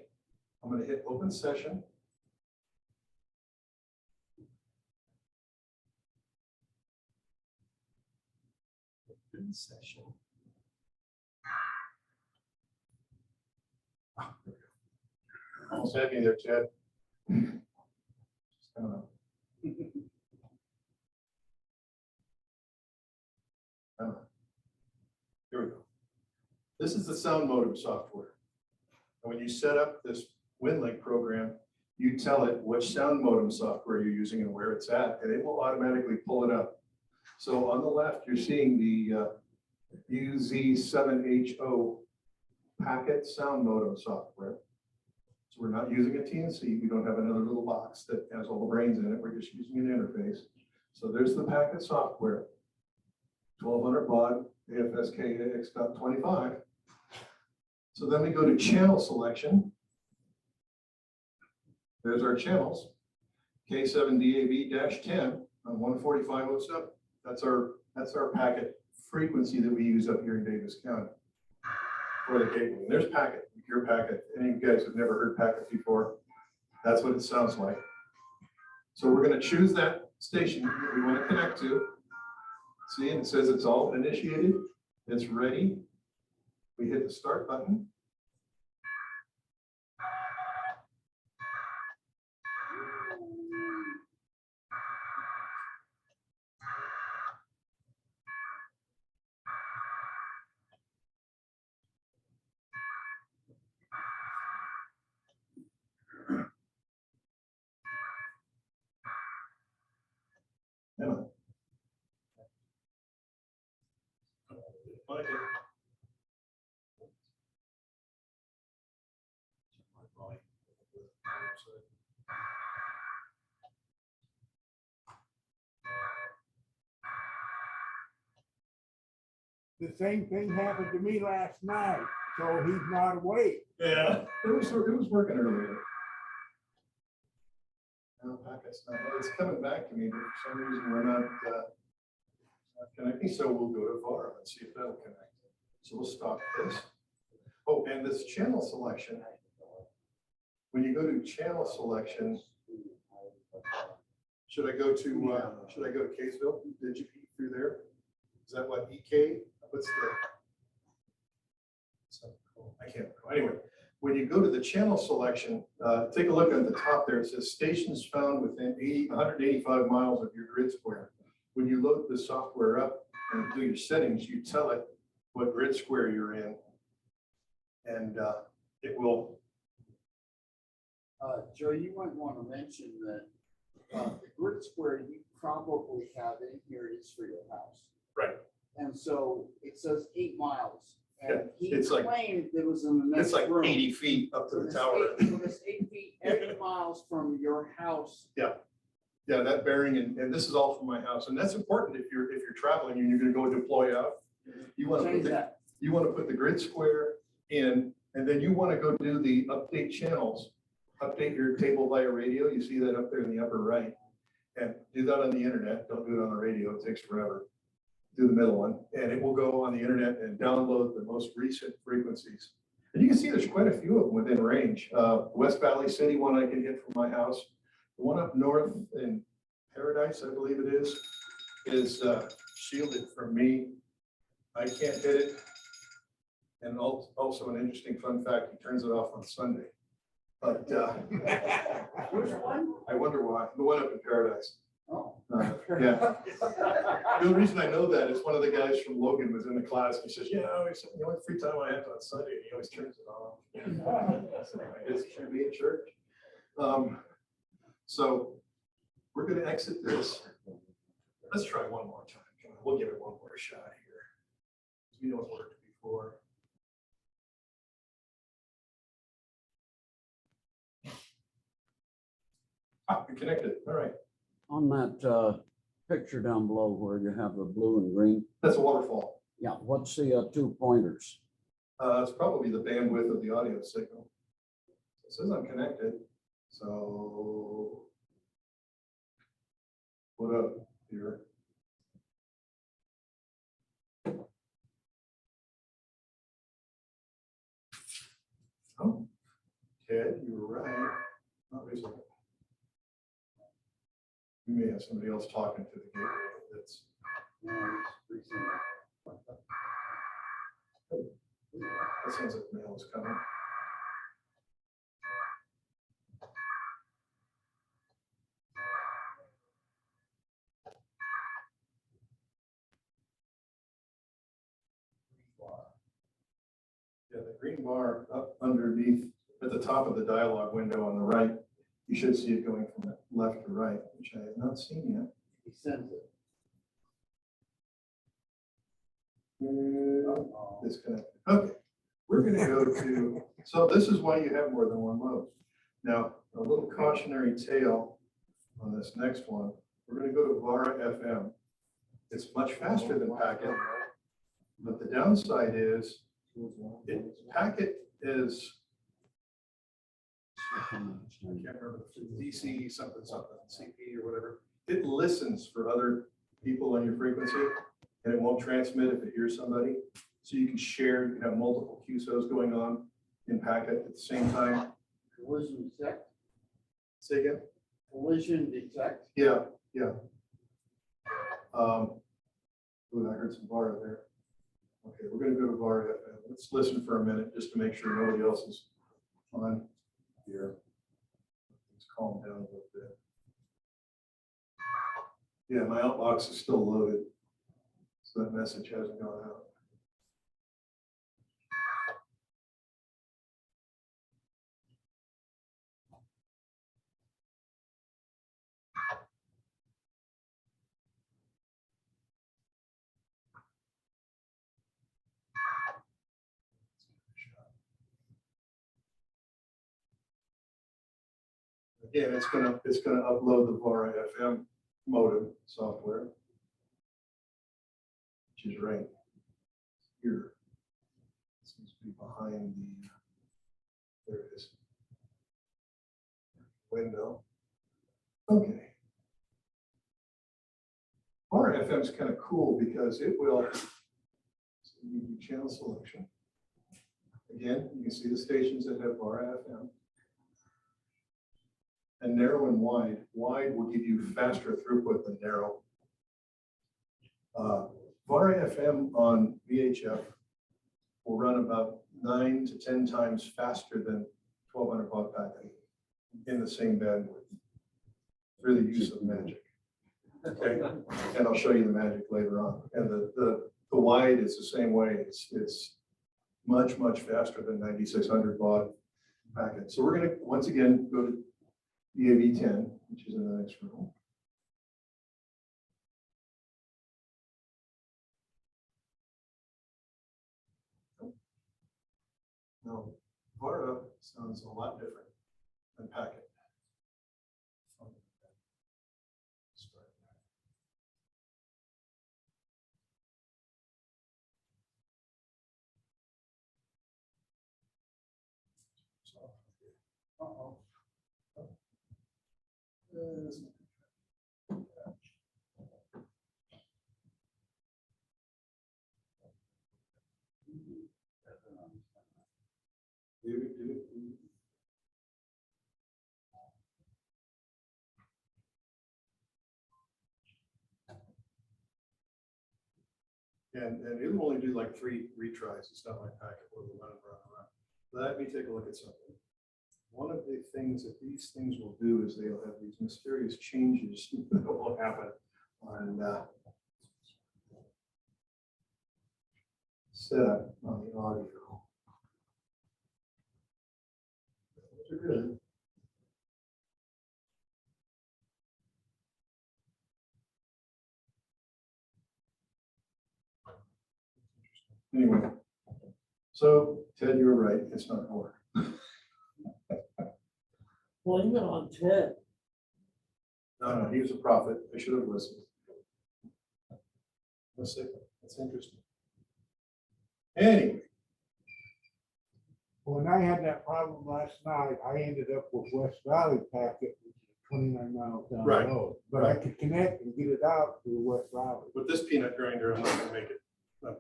I'm going to hit open session. Open session. Almost had me there, Chad. Just coming up. Here we go. This is the sound modem software. And when you set up this Winlink program, you tell it which sound modem software you're using and where it's at, and it will automatically pull it up. So on the left, you're seeing the UZ7HO packet sound modem software. So we're not using a TNC. We don't have another little box that has all the brains in it. We're just using an interface. So there's the packet software, 1200 baud, AFSK AX.25. So then we go to channel selection. There's our channels, K7DAB-10 on 145.07. That's our packet frequency that we use up here in Davis County for the gateway. And there's packet, your packet. Any of you guys have never heard packet before, that's what it sounds like. So we're going to choose that station that we want to connect to. See, and it says it's all initiated, it's ready. We hit the start button. Yeah. Like it. The same thing happened to me last night, so he's not awake. Yeah, it was working earlier. No, packet's not, it's coming back to me, but for some reason we're not connecting, so we'll go to VAR and see if that'll connect. So we'll stop this. Oh, and this channel selection. When you go to channel selection, should I go to Kaysville? Did you peek through there? Is that what EK? What's the? I can't recall. Anyway, when you go to the channel selection, take a look at the top there. It says stations found within 185 miles of your grid square. When you load the software up and do your settings, you tell it what grid square you're in, and it will. Joe, you might want to mention that the grid square you probably have in here is for your house. Right. And so it says 8 miles. Yeah, And he it's like- claimed it was in the next It's like room. 80 feet up to the It's tower. 8 feet, 8 miles from your house. Yeah, that bearing, and this is all from my house, and that's important if you're traveling and you're going to go deploy out. You want to Change that. put the grid square in, and then you want to go do the update channels, update your table via radio. You see that up there in the upper right, and do that on the internet. Don't do it on the radio; it takes forever. Do the middle one, and it will go on the internet and download the most recent frequencies. And you can see there's quite a few of them within range. West Valley City one I can hit from my house. The one up north in Paradise, I believe it is shielded from me. I can't hit it. And also an interesting fun fact, he turns it off on Sunday. But Which one? I wonder why. The one up in Paradise. Oh. Yeah. The only reason I know that is one of the guys from Logan was in the class. And he says, "Yeah, the only free time I have on Sunday, and he always turns it off." So I guess it should be at church. So we're going to exit this. Let's try one more time. Come on, we'll give it one more shot here. We know it worked before. We connected. All right. On that picture down below where you have the blue and green, That's a waterfall. yeah, what's the 2 pointers? It's probably the bandwidth of the audio signal. It says I'm connected. So what up here? Oh, Ted, you were right. Not recently. We may have somebody else talking to the gateway that's. That sounds like mail is coming. Yeah, the green bar up underneath at the top of the dialog window on the right, you should see it going from left to right, which I have not seen yet. He sends it. Disconnected. Okay, we're going to go to, so this is why you have more than one mode. Now, a little cautionary tale on this next one. We're going to go to Vara FM. It's much faster than Packet, but the downside is Packet is, I can't remember, DC something, CP or whatever. It listens for other people on your frequency, and it won't transmit if it hears somebody. So you can share, you can have multiple QSOs going on in Packet at the same time. Collision detect. Say again? Collision detect. Yeah. Ooh, I heard some VAR there. Okay, we're gonna go to VAR FM. Let's listen for a minute just to make sure nobody else is on here. Let's calm down a little bit. Yeah, my outbox is still loaded, so that message hasn't gone out. Again, it's gonna upload the VAR FM modem software, which is right here. It seems to be behind the, there it is. Window. Okay. VAR FM is kind of cool because it will, so you do channel selection. Again, you can see the stations that have VAR FM. And narrow and wide. Wide will give you faster throughput than narrow. VAR FM on VHF will run about 9 to 10 times faster than 1200 baud packet in the same bandwidth through the use of magic. Okay, and I'll show you the magic later on. And the wide is the same way. It's much faster than 9600 baud packet. So we're going to once again go to EAV10, which is in the next room. Now, VAR sounds a lot different than packet. Uh-oh. And it will only do like 3 retries. It's not like packet where we run and run and run. Let me take a look at something. One of the things that these things will do is they'll have these mysterious changes that will happen on setup on the audio. Those are good. Anyway, so Ted, you were right. It's not gonna work. Blame it on Ted. No, he was a prophet. I should have listened. Let's see. That's interesting. Anyway. When I had that problem last night, I ended up with West Valley packet, which is 29 miles down the Right, road. But I could connect and get it out through West Valley. With this peanut grinder, I'm not gonna make it.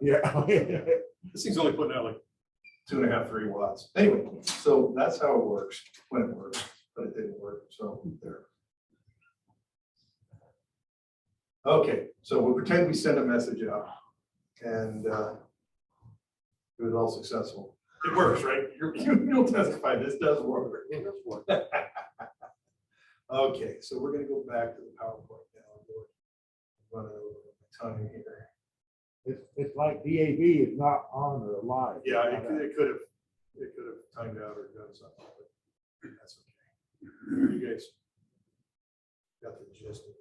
Yeah. This thing's only putting out like 2.5, 3 watts. Anyway, so that's how it works when it works, but it didn't work. So there. Okay, so we'll pretend we send a message out and it was all successful. It works, right? You'll testify this does work. It does work. Okay, so we're going to go back to the PowerPoint now. Run it over my time here. It's like DAV is not on or live. Yeah, it could have timed out or done something, but that's okay. You guys got the gist of it.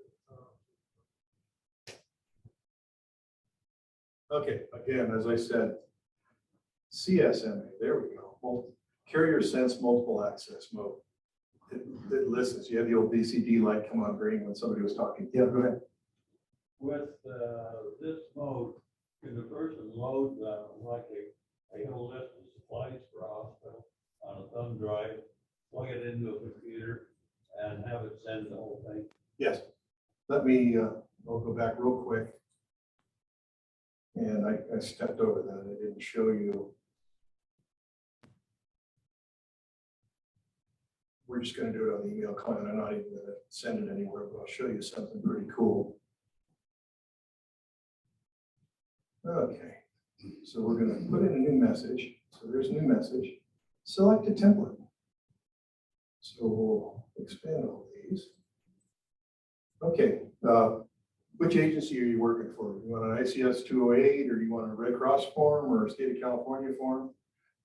Okay, again, as I said, CSMA, there we go. Well, carrier sense multiple access mode. It listens. You have the old BCD light come on green when somebody was talking. Yeah, go ahead. With this mode, can the person load like a whole list of supplies for a hospital on a thumb drive, plug it into a computer, and have it send the whole thing? Yes. Let me, I'll go back real quick. And I stepped over that. I didn't show you. We're just going to do it on the email client. I'm not even going to send it anywhere, but I'll show you something pretty cool. Okay, so we're gonna put in a new message. So there's a new message. Select a template. So we'll expand all these. Okay, which agency are you working for? You want an ICS 208, or you want a Red Cross form, or a State of California form?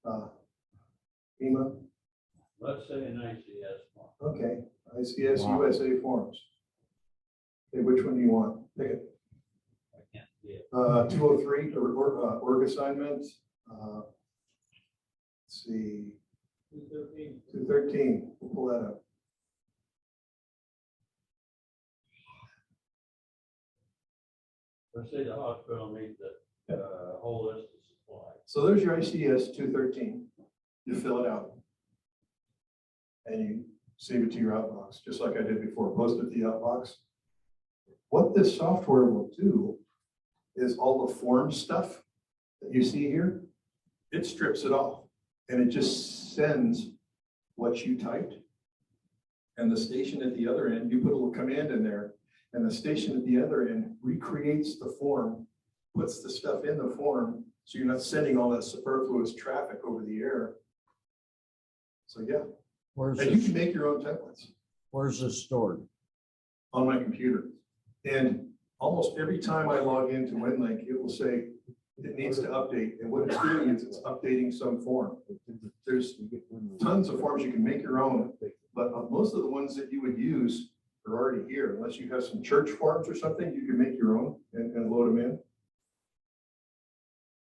FEMA? Let's say an ICS one. Okay, ICS Wow. USA forms. Okay, which one do you want? Pick it. I can't see it. 203, org assignment. Let's see, 213. 213, we'll pull that up. Let's say the hospital needs a whole list of supplies. So there's your ICS 213. You fill it out. And you save it to your outbox, just like I did before, post it to the outbox. What this software will do is all the form stuff that you see here, it strips it off and it just sends what you typed. And the station at the other end, you put a little command in there, and the station at the other end recreates the form, puts the stuff in the form, so you're not sending all that superfluous traffic over the air. So yeah, Where's and you this, can make your own templates where's this stored? on my computer. And almost every time I log into Winlink, it will say it needs to update. And what it's doing is it's updating some form. There's tons of forms you can make your own, but most of the ones that you would use are already here. Unless you have some church forms or something, you can make your own and load them in.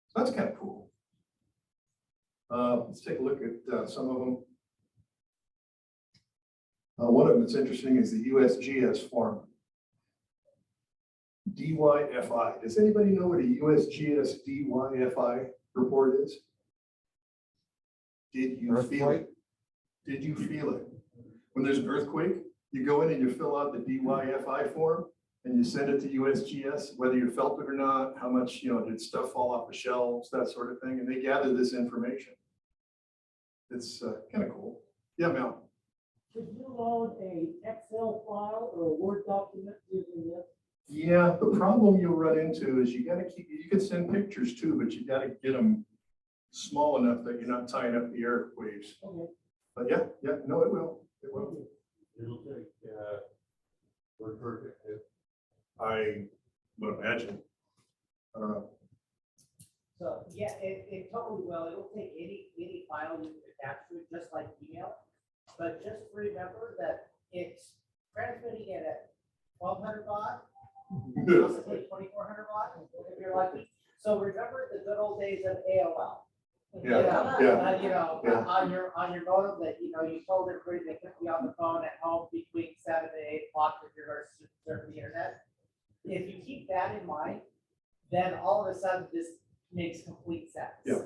So that's kind of cool. Let's take a look at some of them. One of them that's interesting is the USGS form. DYFI. Does anybody know what a USGS DYFI report is? Did you feel it? Did you feel it? When there's an earthquake, you go in and you fill out the DYFI form and you send it to USGS, whether you felt it or not, how much, did stuff fall off the shelves, that sort of thing. And they gather this information. It's kind of cool. Yeah, Mel. Could you load a Excel file or a Word document using this? Yeah, the problem you'll run into is you can send pictures too, but you gotta get them small enough that you're not tying up the airwaves. Okay. But yeah, no, it will. It will. It'll take, word perfect. I would imagine. I don't know. So, yeah, it totally will. It'll take any file you attach to it, just like email. But just remember that it's transmitting it at 1200 baud, possibly 2400 baud, if you're lucky. So remember the good old days of AOL. Yeah. On your modem that, you told everybody they could be on the phone at home between 7 and 8 o'clock if you're going to surf the internet. If you keep that in mind, then all of a sudden this makes complete sense. Yeah.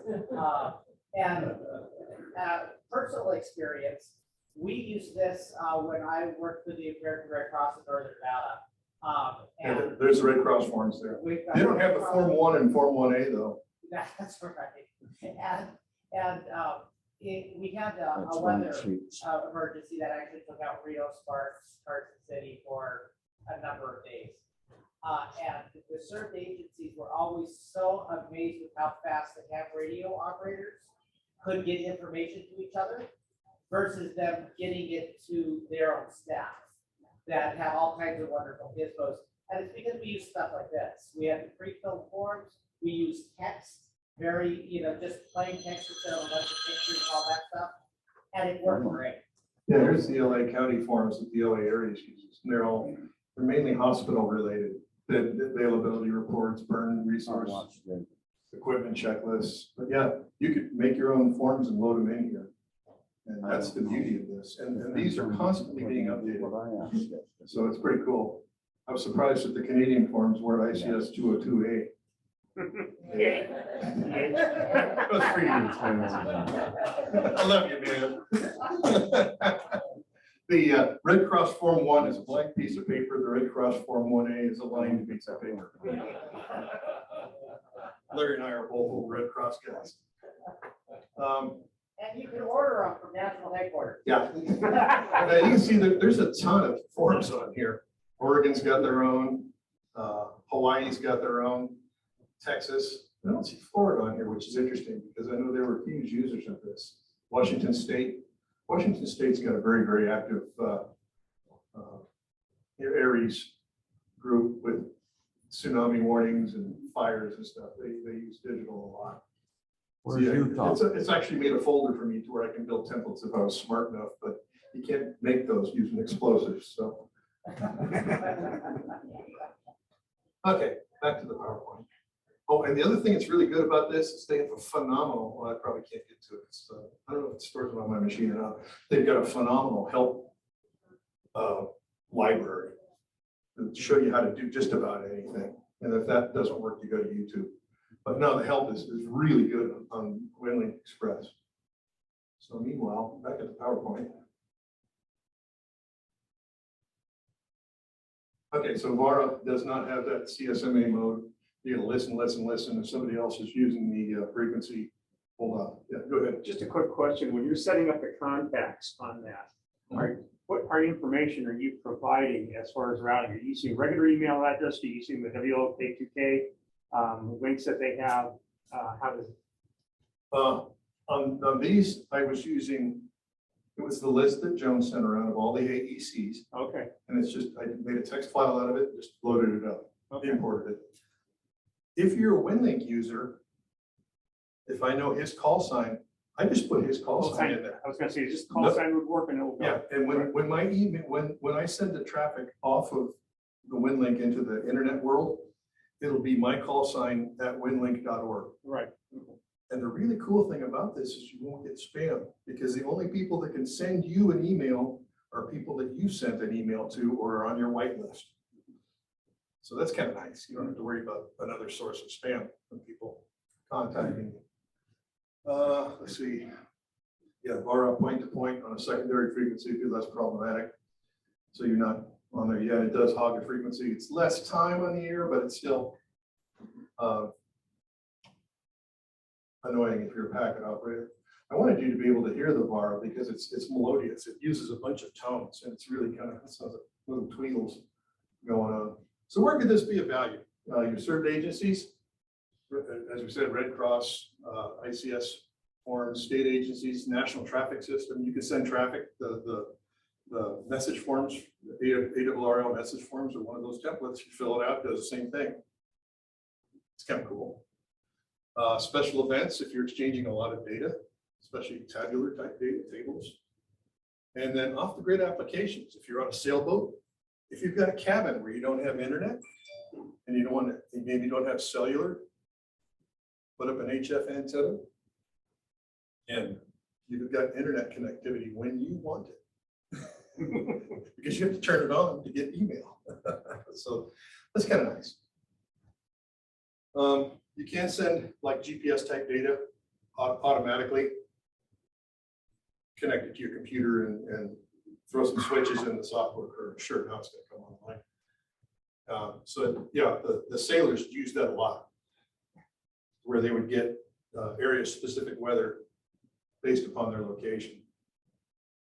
And personal experience, we use this when I worked for the American Red Cross in Northern Nevada. And there's the Red Cross forms there. we've got- They don't have the Form 1 and Form 1A though. That's right. And we had That's a one weather sheets. emergency that actually took out Reno, Sparks, Carson City for a number of days. And the served agencies were always so amazed with how fast the ham radio operators could get information to each other versus them getting it to their own staff that have all kinds of wonderful gizmos. And it's because we use stuff like this. We have the pre-filled forms. We use text, very, just plain text instead of a bunch of pictures and all that stuff. And it worked great. Yeah, here's the LA County forms that the LA area uses. And they're mainly hospital related. The availability reports, burn resource, equipment checklists. But yeah, you could make your own forms and load them in here. And that's the beauty of this. And these are constantly being updated. So it's pretty cool. I was surprised that the Canadian forms were ICS 202A. That was pretty good. I love you, man. The Red Cross Form 1 is a blank piece of paper. The Red Cross Form 1A is a lined piece of paper. Larry and I are both old Red Cross guys. And you can order them from national headquarters. Yeah. Now you can see that there's a ton of forms on here. Oregon's got their own. Hawaii's got their own. Texas. I don't see Florida on here, which is interesting because I know there were huge users of this. Washington State. Washington State's got a very, very active Aries group with tsunami warnings and fires and stuff. They use digital a lot. Where's So, yeah, Utah? It's actually made a folder for me to where I can build templates if I was smart enough, but you can't make those using explosives, so. Okay, back to the PowerPoint. Oh, and the other thing that's really good about this is they have a phenomenal, well, I probably can't get to it. It's, I don't know if it stores it on my machine or not. They've got a phenomenal help library to show you how to do just about anything. And if that doesn't work, you go to YouTube. But no, the help is really good on Winlink Express. So meanwhile, back at the PowerPoint. Okay, so VARA does not have that CSMA mode. You gotta listen. If somebody else is using the frequency, hold on. Yeah, go ahead. Just a quick question. When you're setting up the contacts on that, what information are you providing as far as routing? Are you using regular email address? Are you using the WLK2K links that they have? How does On these, I was using, it was the list that Joan sent around of all the AECs. Okay. And it's just, I made a text file out of it, just loaded it up, imported it. If you're a Winlink user, if I know his call sign, I just put his call sign in there. I was gonna say, just call sign would work and it will go. Yeah, and when my email, when I send the traffic off of the Winlink into the internet world, it'll be my call sign at winlink.org. Right. And the really cool thing about this is you won't get spam because the only people that can send you an email are people that you sent an email to or are on your whitelist. So that's kind of nice. You don't have to worry about another source of spam from people contacting you. Let's see. Yeah, VARA point to point on a secondary frequency would be less problematic. So you're not on there yet. It does hog the frequency. It's less time on the air, but it's still annoying if you're a packet operator. I wanted you to be able to hear the VARA because it's melodious. It uses a bunch of tones and it's really kind of, it sounds like little tweedles going on. So where could this be of value? Your served agencies, as we said, Red Cross, ICS forms, state agencies, national traffic system. You can send traffic. The message forms, the ARRL message forms are one of those templates. You fill it out, does the same thing. It's kind of cool. Special events, if you're exchanging a lot of data, especially tabular type data tables. And then off the grid applications, if you're on a sailboat, if you've got a cabin where you don't have internet and you don't want to, maybe you don't have cellular, put up an HF antenna and you've got internet connectivity when you want it because you have to turn it on to get email. So that's kind of nice. You can send like GPS type data automatically connected to your computer and throw some switches in the software curve. Sure, now it's going to come online. So yeah, the sailors use that a lot, where they would get area specific weather based upon their location.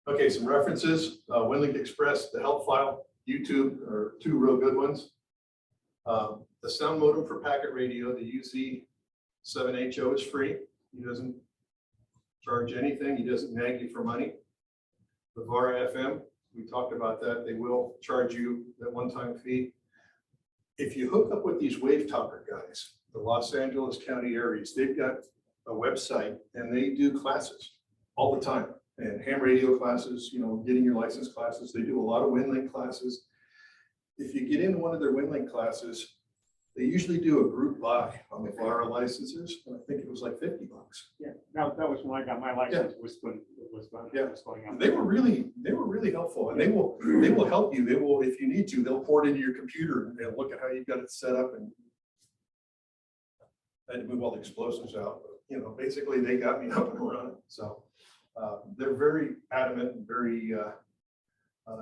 Okay, some references. Winlink Express, the help file, YouTube are two real good ones. The sound modem for packet radio, the UZ7HO is free. He doesn't charge anything. He doesn't nag you for money. The VARA FM, we talked about that. They will charge you that one-time fee. If you hook up with these Wave Talker guys, the Los Angeles County Aries, they've got a website and they do classes all the time. And ham radio classes, you know, getting your license classes. They do a lot of Winlink classes. If you get into one of their Winlink classes, they usually do a group buy on the VARA licenses. And I think it was like $50. Yeah, that was when I got my license. Was when it was going on. They were really helpful, and they will help you. They will, if you need to, they'll port into your computer and look at how you've got it set up. And I had to move all the explosives out. But, you know, basically they got me up and running. So they're very adamant and very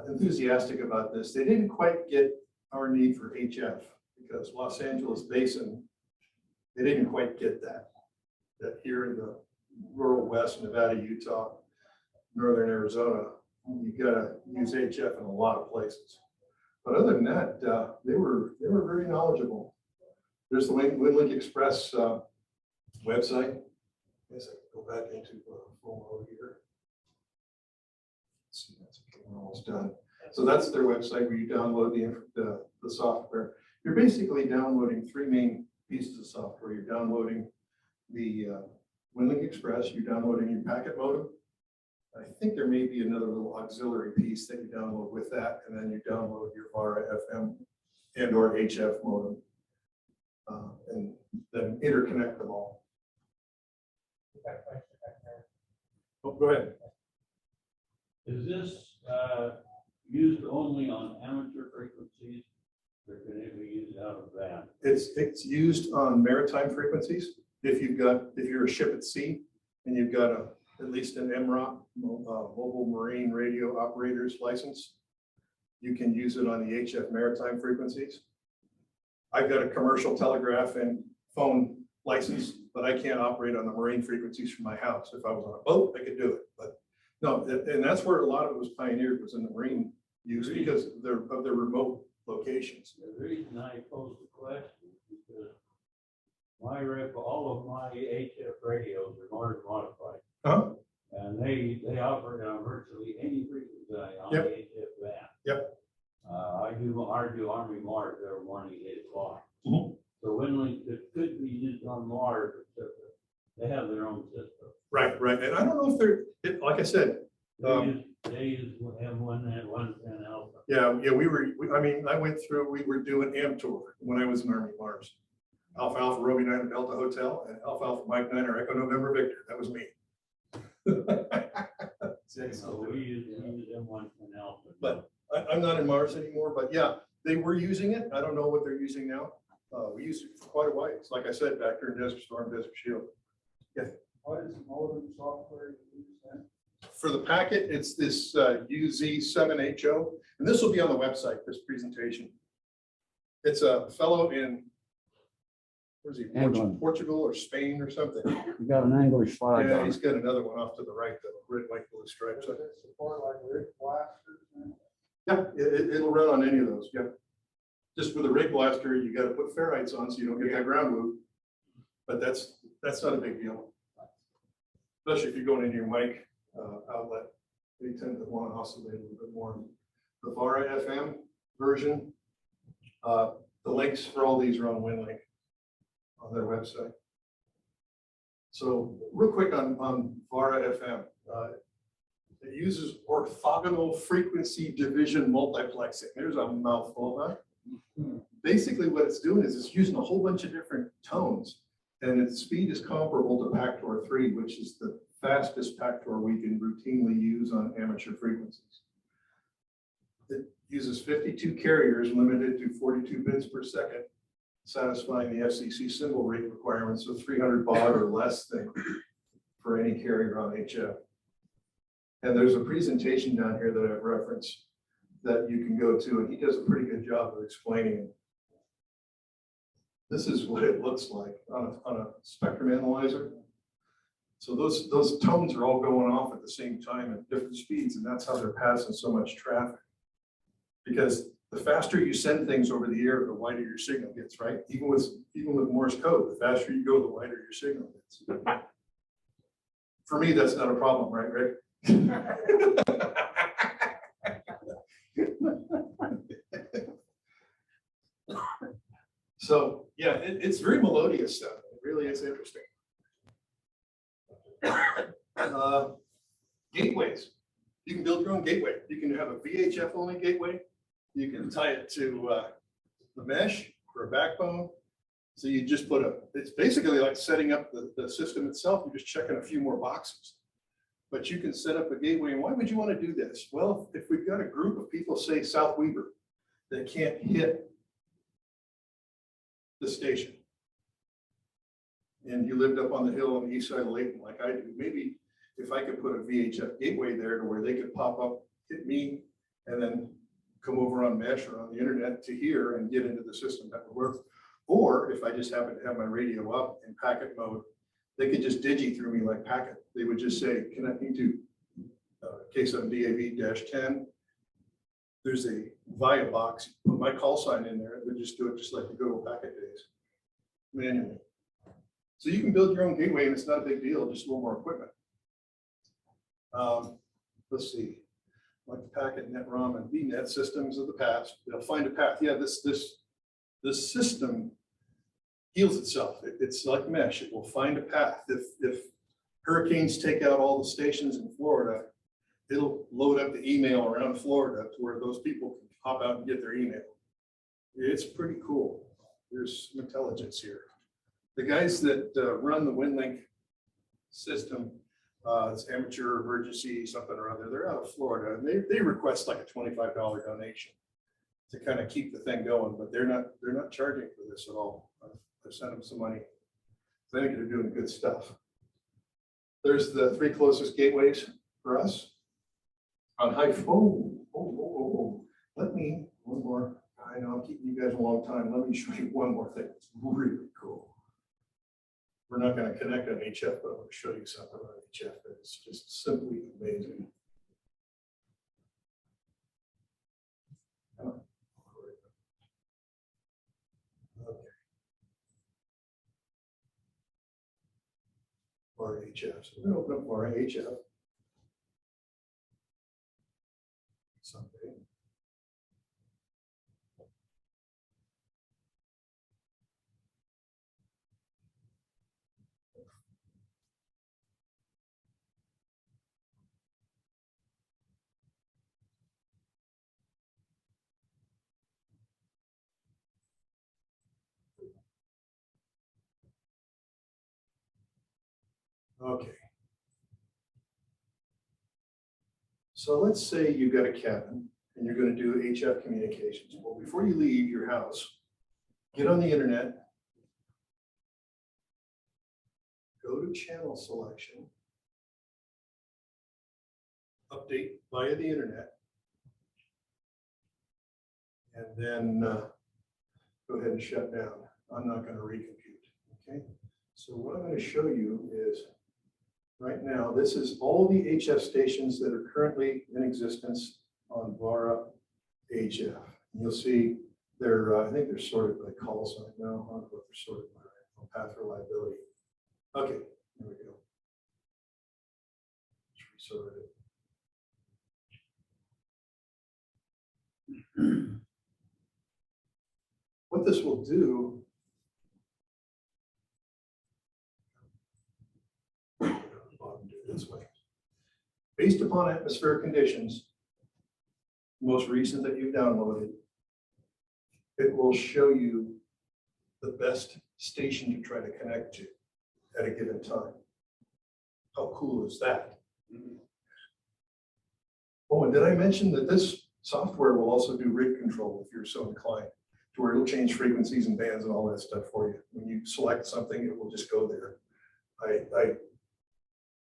enthusiastic about this. They didn't quite get our need for HF because Los Angeles Basin, they didn't quite get that. That here in the rural West, Nevada, Utah, Northern Arizona, you gotta use HF in a lot of places. But other than that, they were very knowledgeable. There's the Winlink Express website. Yes, I can go back into full mode here. Let's see, that's okay, we're almost done. So that's their website where you download the software. You're basically downloading three main pieces of software. You're downloading the Winlink Express, you're downloading your packet modem. I think there may be another little auxiliary piece that you download with that, and then you download your VARA FM and or HF modem, and then interconnect them all. Oh, go ahead. Is this used only on amateur frequencies, or can it be used out of that? It's used on maritime frequencies. If you're a ship at sea and you've got at least an MROC, mobile marine radio operator's license, you can use it on the HF maritime frequencies. I've got a commercial telegraph and phone license, but I can't operate on the marine frequencies from my house. If I was on a boat, I could do it, but no, and that's where a lot of it was pioneered, was in the marine use because of their remote locations. The reason I posed the question is because all of my HF radios are Morse modified. Huh? And they operate on virtually any frequency on Yep. the HF band. Yep. I do Army Mars every morning at 8 o'clock. Mhm. So Winlink could be used on Mars, except that they have their own system. Right. And I don't know if like I said, They use M1 and 110 alpha. yeah, we were doing AmTour when I was in Army Mars. Alpha Alpha Romeo 9 Delta Hotel and Alpha Alpha Mike 9 Echo November Victor. That was me. So we use M110 alpha. But I'm not in Mars anymore, but yeah, they were using it. I don't know what they're using now. We used it for quite a while. It's like I said, back during Desert Storm, Desert Shield. What is the modem software you use then? For the packet, it's this UZ7HO, and this will be on the website, this presentation. It's a fellow in, where's he, England. Portugal or Spain or something. You got an English flag Yeah, on he's it. got another one off to the right, the red, white, blue stripes. Does it support like rig blasters? Yeah, it'll run on any of those, yeah. Just with a rig blaster, you gotta put ferrites on so you don't get that ground loop. But that's not a big deal. Especially if you're going into your mic outlet, they tend to want to oscillate a little bit more. The VARA FM version, the links for all these are on Winlink on their website. So real quick on VARA FM, it uses orthogonal frequency division multiplexing. There's a mouthful, huh? Basically what it's doing is it's using a whole bunch of different tones, and its speed is comparable to Pactor 3, which is the fastest Pactor we can routinely use on amateur frequencies. It uses 52 carriers limited to 42 bits per second, satisfying the FCC symbol rate requirements of 300 baud or less thing for any carrier on HF. And there's a presentation down here that I've referenced that you can go to, and he does a pretty good job of explaining it. This is what it looks like on a spectrum analyzer. So those tones are all going off at the same time at different speeds, and that's how they're passing so much traffic. Because the faster you send things over the air, the wider your signal gets, right? Even with Morse code, the faster you go, the wider your signal gets. For me, that's not a problem, right, Rick? So yeah, it's very melodious stuff. It really is interesting. Gateways. You can build your own gateway. You can have a VHF only gateway. You can tie it to the mesh for a backbone. So you just put it's basically like setting up the system itself. You're just checking a few more boxes. But you can set up a gateway. And why would you want to do this? Well, if we've got a group of people, say South Weaver, that can't hit the station, and you lived up on the hill on the east side of Layton like I do, maybe if I could put a VHF gateway there to where they could pop up, hit me, and then come over on mesh or on the internet to here and get into the system, that would work. Or if I just happen to have my radio up in packet mode, they could just digi through me like packet. They would just say, connect me to K7DAV-10. There's a VIA box, put my call sign in there, and we just do it just like the good old packet days. manually. So you can build your own gateway and it's not a big deal, just a little more equipment. Let's see, like the packet, net ROM, and VNet systems of the past, they'll find a path. Yeah, this system heals itself. It's like mesh. It will find a path. If hurricanes take out all the stations in Florida, it'll load up the email around Florida to where those people can hop out and get their email. It's pretty cool. There's some intelligence here. The guys that run the Winlink system, it's amateur emergency something or other, they're out of Florida, and they request like a $25 donation to kind of keep the thing going, but they're not charging for this at all. I've sent them some money. I think they're doing good stuff. There's the 3 closest gateways for us on high. Let me one more. I know I'm keeping you guys a long time. Let me show you one more thing. It's really cool. We're not going to connect on HF, but I'm going to show you something on HF that is just simply amazing. Okay. RHF. So we're going to open up RHF someday. Okay. So let's say you've got a cabin and you're going to do HF communications. Well, before you leave your house, get on the internet, go to channel selection, update via the internet, and then go ahead and shut down. I'm not going to recompute. Okay. So what I'm going to show you is right now, this is all the HF stations that are currently in existence on VARA HF. And you'll see they're, I think they're sorted by call sign now. I don't know if they're sorted by path reliability. Okay, there we go. Just resort it. What this will do, this way. Based upon atmospheric conditions, most recent that you've downloaded, it will show you the best station to try to connect to at a given time. How cool is that? Oh, and did I mention that this software will also do rig control if you're so inclined, to where it'll change frequencies and bands and all that stuff for you. When you select something, it will just go there.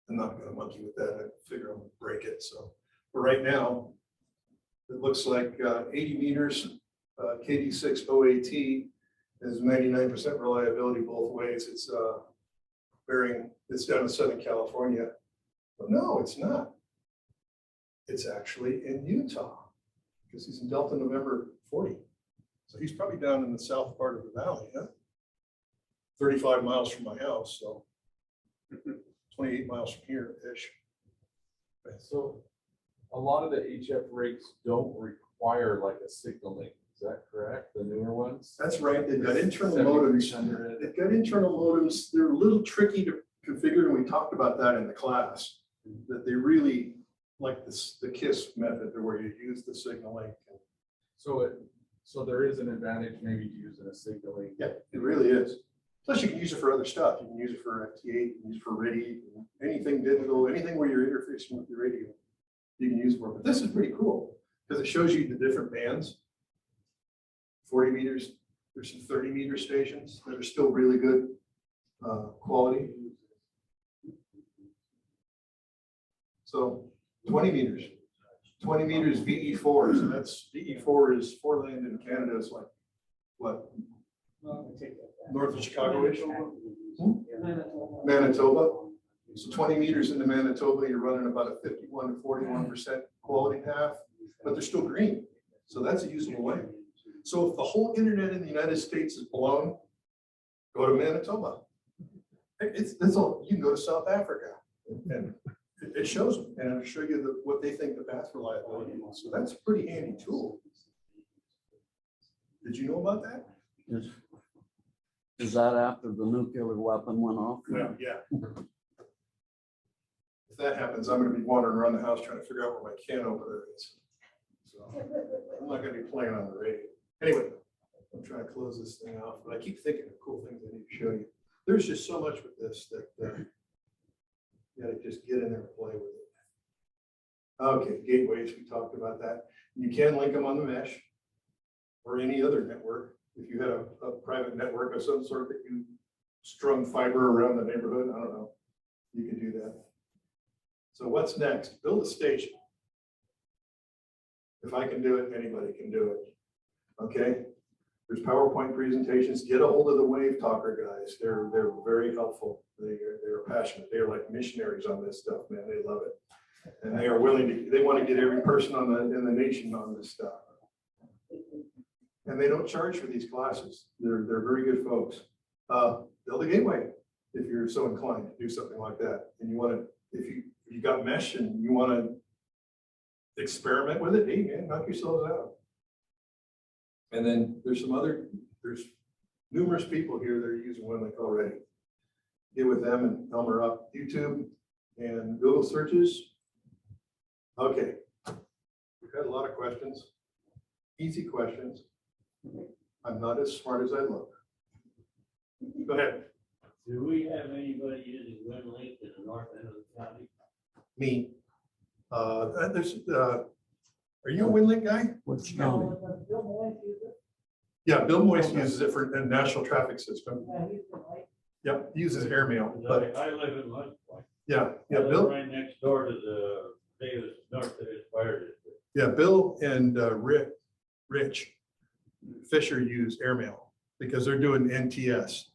I'm not going to monkey with that. I figure I'm going to break it. So, but right now, it looks like 80 meters, KD6 OAT is 99% reliability both ways. It's it's down in Southern California. But no, it's not. It's actually in Utah because he's in Delta November 40. So he's probably down in the south part of the valley, huh? 35 miles from my house. So 28 miles from here-ish. So a lot of the HF rigs don't require like a signal link. Is that correct? The newer ones? That's right. They've got internal modems. They've got internal modems. They're a little tricky to configure, and we talked about that in the class, that they really like this, the KISS method where you use the signal link. So there is an advantage maybe to using a signal link. Yeah, it really is. Plus you can use it for other stuff. You can use it for FT8, you can use it for RIDI, anything digital, anything where you're interfacing with your radio, you can use it for. But this is pretty cool because it shows you the different bands. 40 meters, there's some 30 meter stations that are still really good quality. So 20 meters VE4, so that's VE4 is 4 land in Canada is like what? North of Chicago-ish? Manitoba. So 20 meters into Manitoba, you're running about a 51 to 41% quality path, but they're still green. So that's a usable lane. So if the whole internet in the United States is blown, Go to Manitoba. It's all, you can go to South Africa and it shows them and it'll show you what they think the path reliability is. So that's a pretty handy tool. Did you know about that? Is that after the nuclear weapon went off? Yeah. If that happens, I'm gonna be wandering around the house trying to figure out where my can opener is. So I'm not gonna be playing on the radio. Anyway, I'm trying to close this thing off, but I keep thinking of cool things I need to show you. There's just so much with this that you gotta just get in there and play with it. Okay, gateways, we talked about that. You can link them on the mesh or any other network. If you had a private network of some sort that you strung fiber around the neighborhood, I don't know, you can do that. So what's next? Build a station. If I can do it, anybody can do it. Okay? There's PowerPoint presentations. Get a hold of the Wave Talker guys. They're very helpful. They're passionate. They're like missionaries on this stuff, man. They love it. And they are willing to, they want to get every person in the nation on this stuff. And they don't charge for these classes. They're very good folks. Build a gateway if you're so inclined to do something like that. And you want to, if you got mesh and you want to experiment with it, hey man, knock yourselves out. And then there's numerous people here that are using Winlink already. Get with them and Elmer up. YouTube and Google searches. Okay. We've had a lot of questions. Easy questions. I'm not as smart as I look. Go ahead. Do we have anybody using Winlink in the north end of the county? Me. Are you a Winlink guy? Which county? Yeah, Bill Moist uses it for the national traffic system. Yep, he uses airmail, but I live in West Point. yeah, I live Bill. right next door to the North Davis Fire District. Yeah, Bill and Rich Fisher use airmail because they're doing NTS,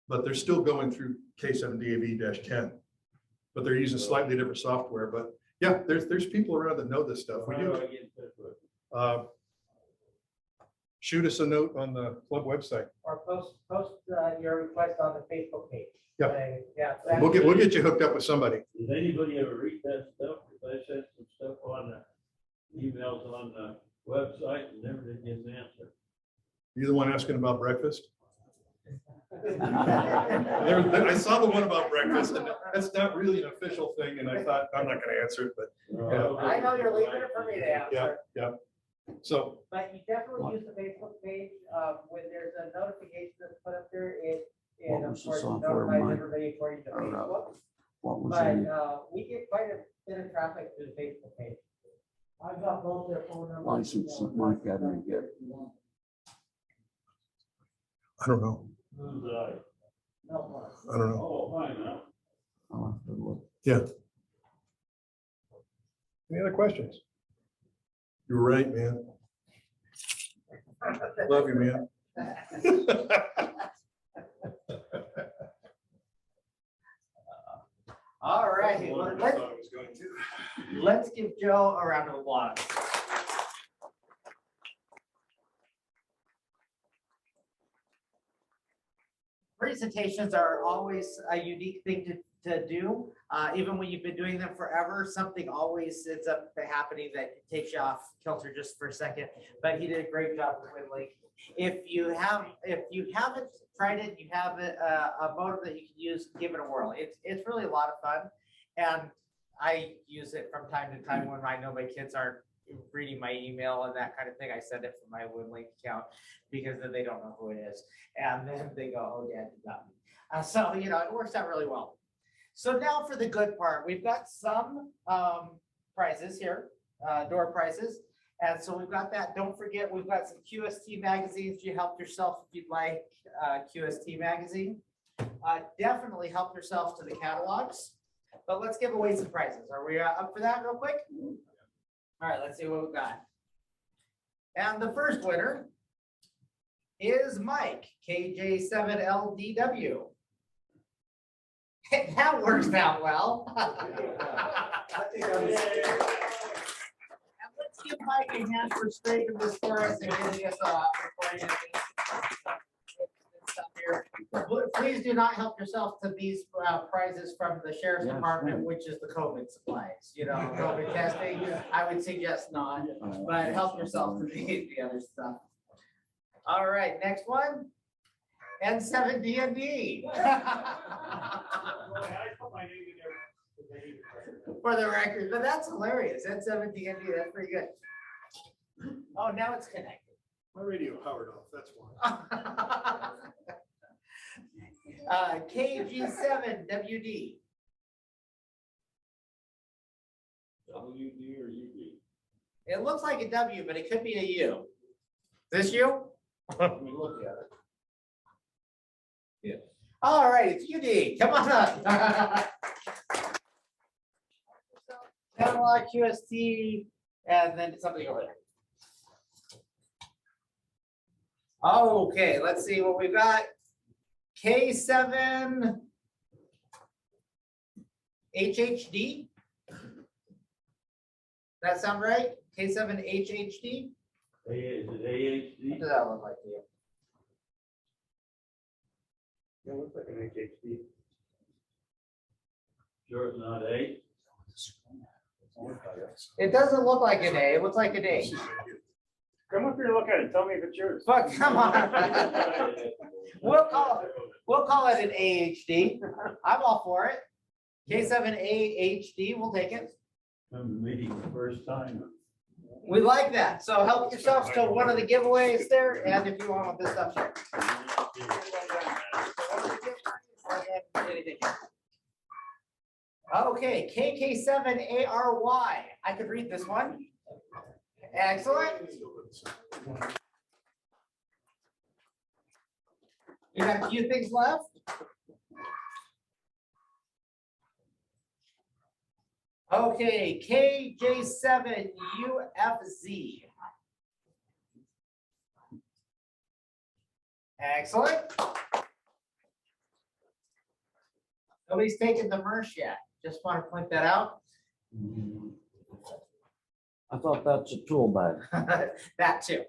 but they're still going through K7DAV-10. But they're using slightly different software. But yeah, there's people around that know this stuff. We How do do. I get in touch with? Shoot us a note on the club website. Or post your request on the Facebook page. Yep. Saying, yeah. We'll get you hooked up with somebody. Does anybody ever read that stuff? Because I sent some stuff on the emails on the website and never did get an answer. You the one asking about breakfast? I saw the one about breakfast, and that's not really an official thing, and I thought, I'm not gonna answer it, but I know you're leaving it for me to answer. yeah. So, But you definitely use the Facebook page, when there's a notification that's put up there, it What of was the course software, notifies Mike? everybody according to Facebook. What was But, the we get quite a bit of traffic through the Facebook page. I've got both their phone numbers. license that Mike had to get? I don't know. Who's I? I don't know. Oh, fine now. I'll have to look. Yeah. Any other questions? You're right, man. Love you, man. All right, Well, I let's, thought I was going to. let's give Joe a round of applause. Presentations are always a unique thing to do. Even when you've been doing them forever, something always ends up happening that takes you off kilter just for a second. But he did a great job with Winlink. If you haven't tried it, you have a modem that you can use, give it a whirl. It's really a lot of fun. And I use it from time to time when I know my kids aren't reading my email and that kind of thing. I send it from my Winlink account because then they don't know who it is. And then they go, oh, Dad, you got me. So, you know, it works out really well. So now for the good part, we've got some prizes here, door prizes. And so we've got that. Don't forget, we've got some QST magazines. You help yourself if you'd like QST magazine. Definitely help yourself to the catalogs. But let's give away some prizes. Are we up for that real quick? All right, let's see what we've got. And the first winner is Mike, KJ7LDW. That works out well. And let's give Mike a hand for straightening this for us and getting us recording. stuff here. Please do not help yourself to these prizes from the sheriff's Yes, department, ma'am. which is the COVID supplies, COVID testing. I would suggest not, but help yourself to the other stuff. All right, next one. N7 DND. For the record, but that's hilarious. N7 DND, that's pretty good. Oh, now it's connected. My radio powered off, that's why. KG7 WD. WD or UD? It looks like a W, but it could be a U. This you? Let me look at it. Yes. All right, it's UD. Come on up. Analog QST and then something over there. Okay, let's see what we've got. K7 HHD. That sound right? K7 HHD? Is it What AHD? does that look like to you? It looks like an HHD. Sure it's not A? It doesn't look like an A, it looks like an A. Come up here and look at it. Tell me if it's yours. But come on. We'll call it an AHD. I'm all for it. K7 AHD, we'll take it. I'm meeting the first time. We like that. So help yourselves to one of the giveaways there, and if you want this stuff, sure. Okay, KK7 ARY. I could read this one. Excellent. We got a few things left. Okay, KJ7 UFZ. Excellent. Nobody's taken the MERS yet. Just want to point that out. I thought that's a tool bag. That too.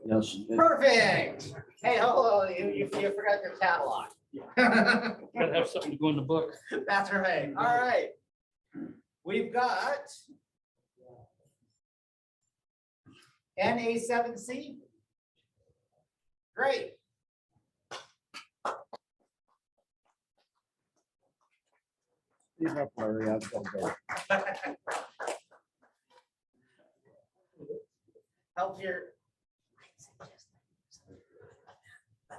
Yes. Perfect. Hey, hello, you forgot your catalog. Gotta have something to go in the book. That's right. All right. We've got NA7C. Great. You're up, Larry. I've got to go. Help your.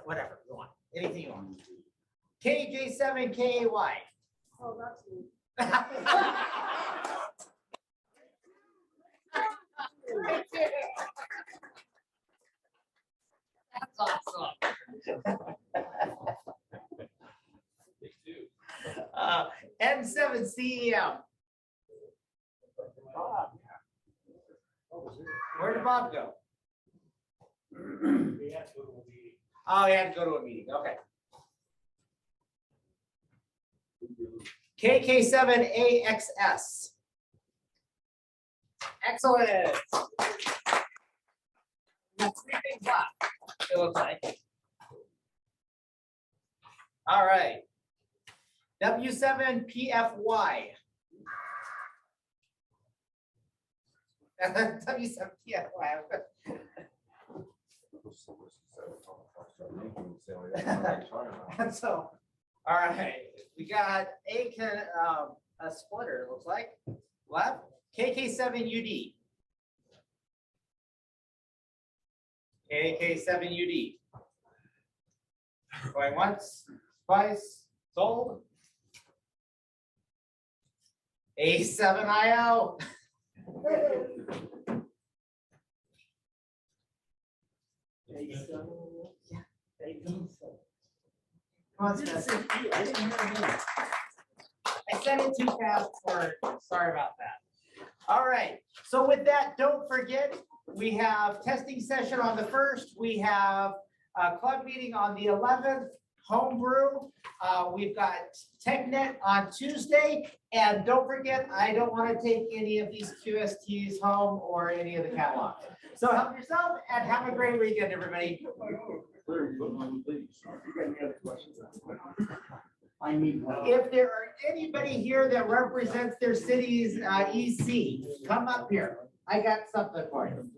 Whatever you want. Anything you want. KJ7KAY. Oh, that's me. That's awesome. N7CEM. Where did Bob go? Oh, he had to go to a meeting. Okay. KK7AXS. Excellent. That's 3 things left, it looks like. All right. W7PFY. W7PFY. And so, all right, we got a splitter, it looks like, left, KK7UD. KK7UD. Going once, twice, sold. A7IO. I said it too fast for, sorry about that. All right, so with that, don't forget, we have testing session on the 1st. We have a club meeting on the 11th, homebrew. We've got TechNet on Tuesday. And don't forget, I don't want to take any of these QSTs home or any of the catalog. So help yourself and have a great weekend, everybody. clear, put on the lease. You got any other questions? I need. If there are anybody here that represents their city's EC, come up here. I got something for you.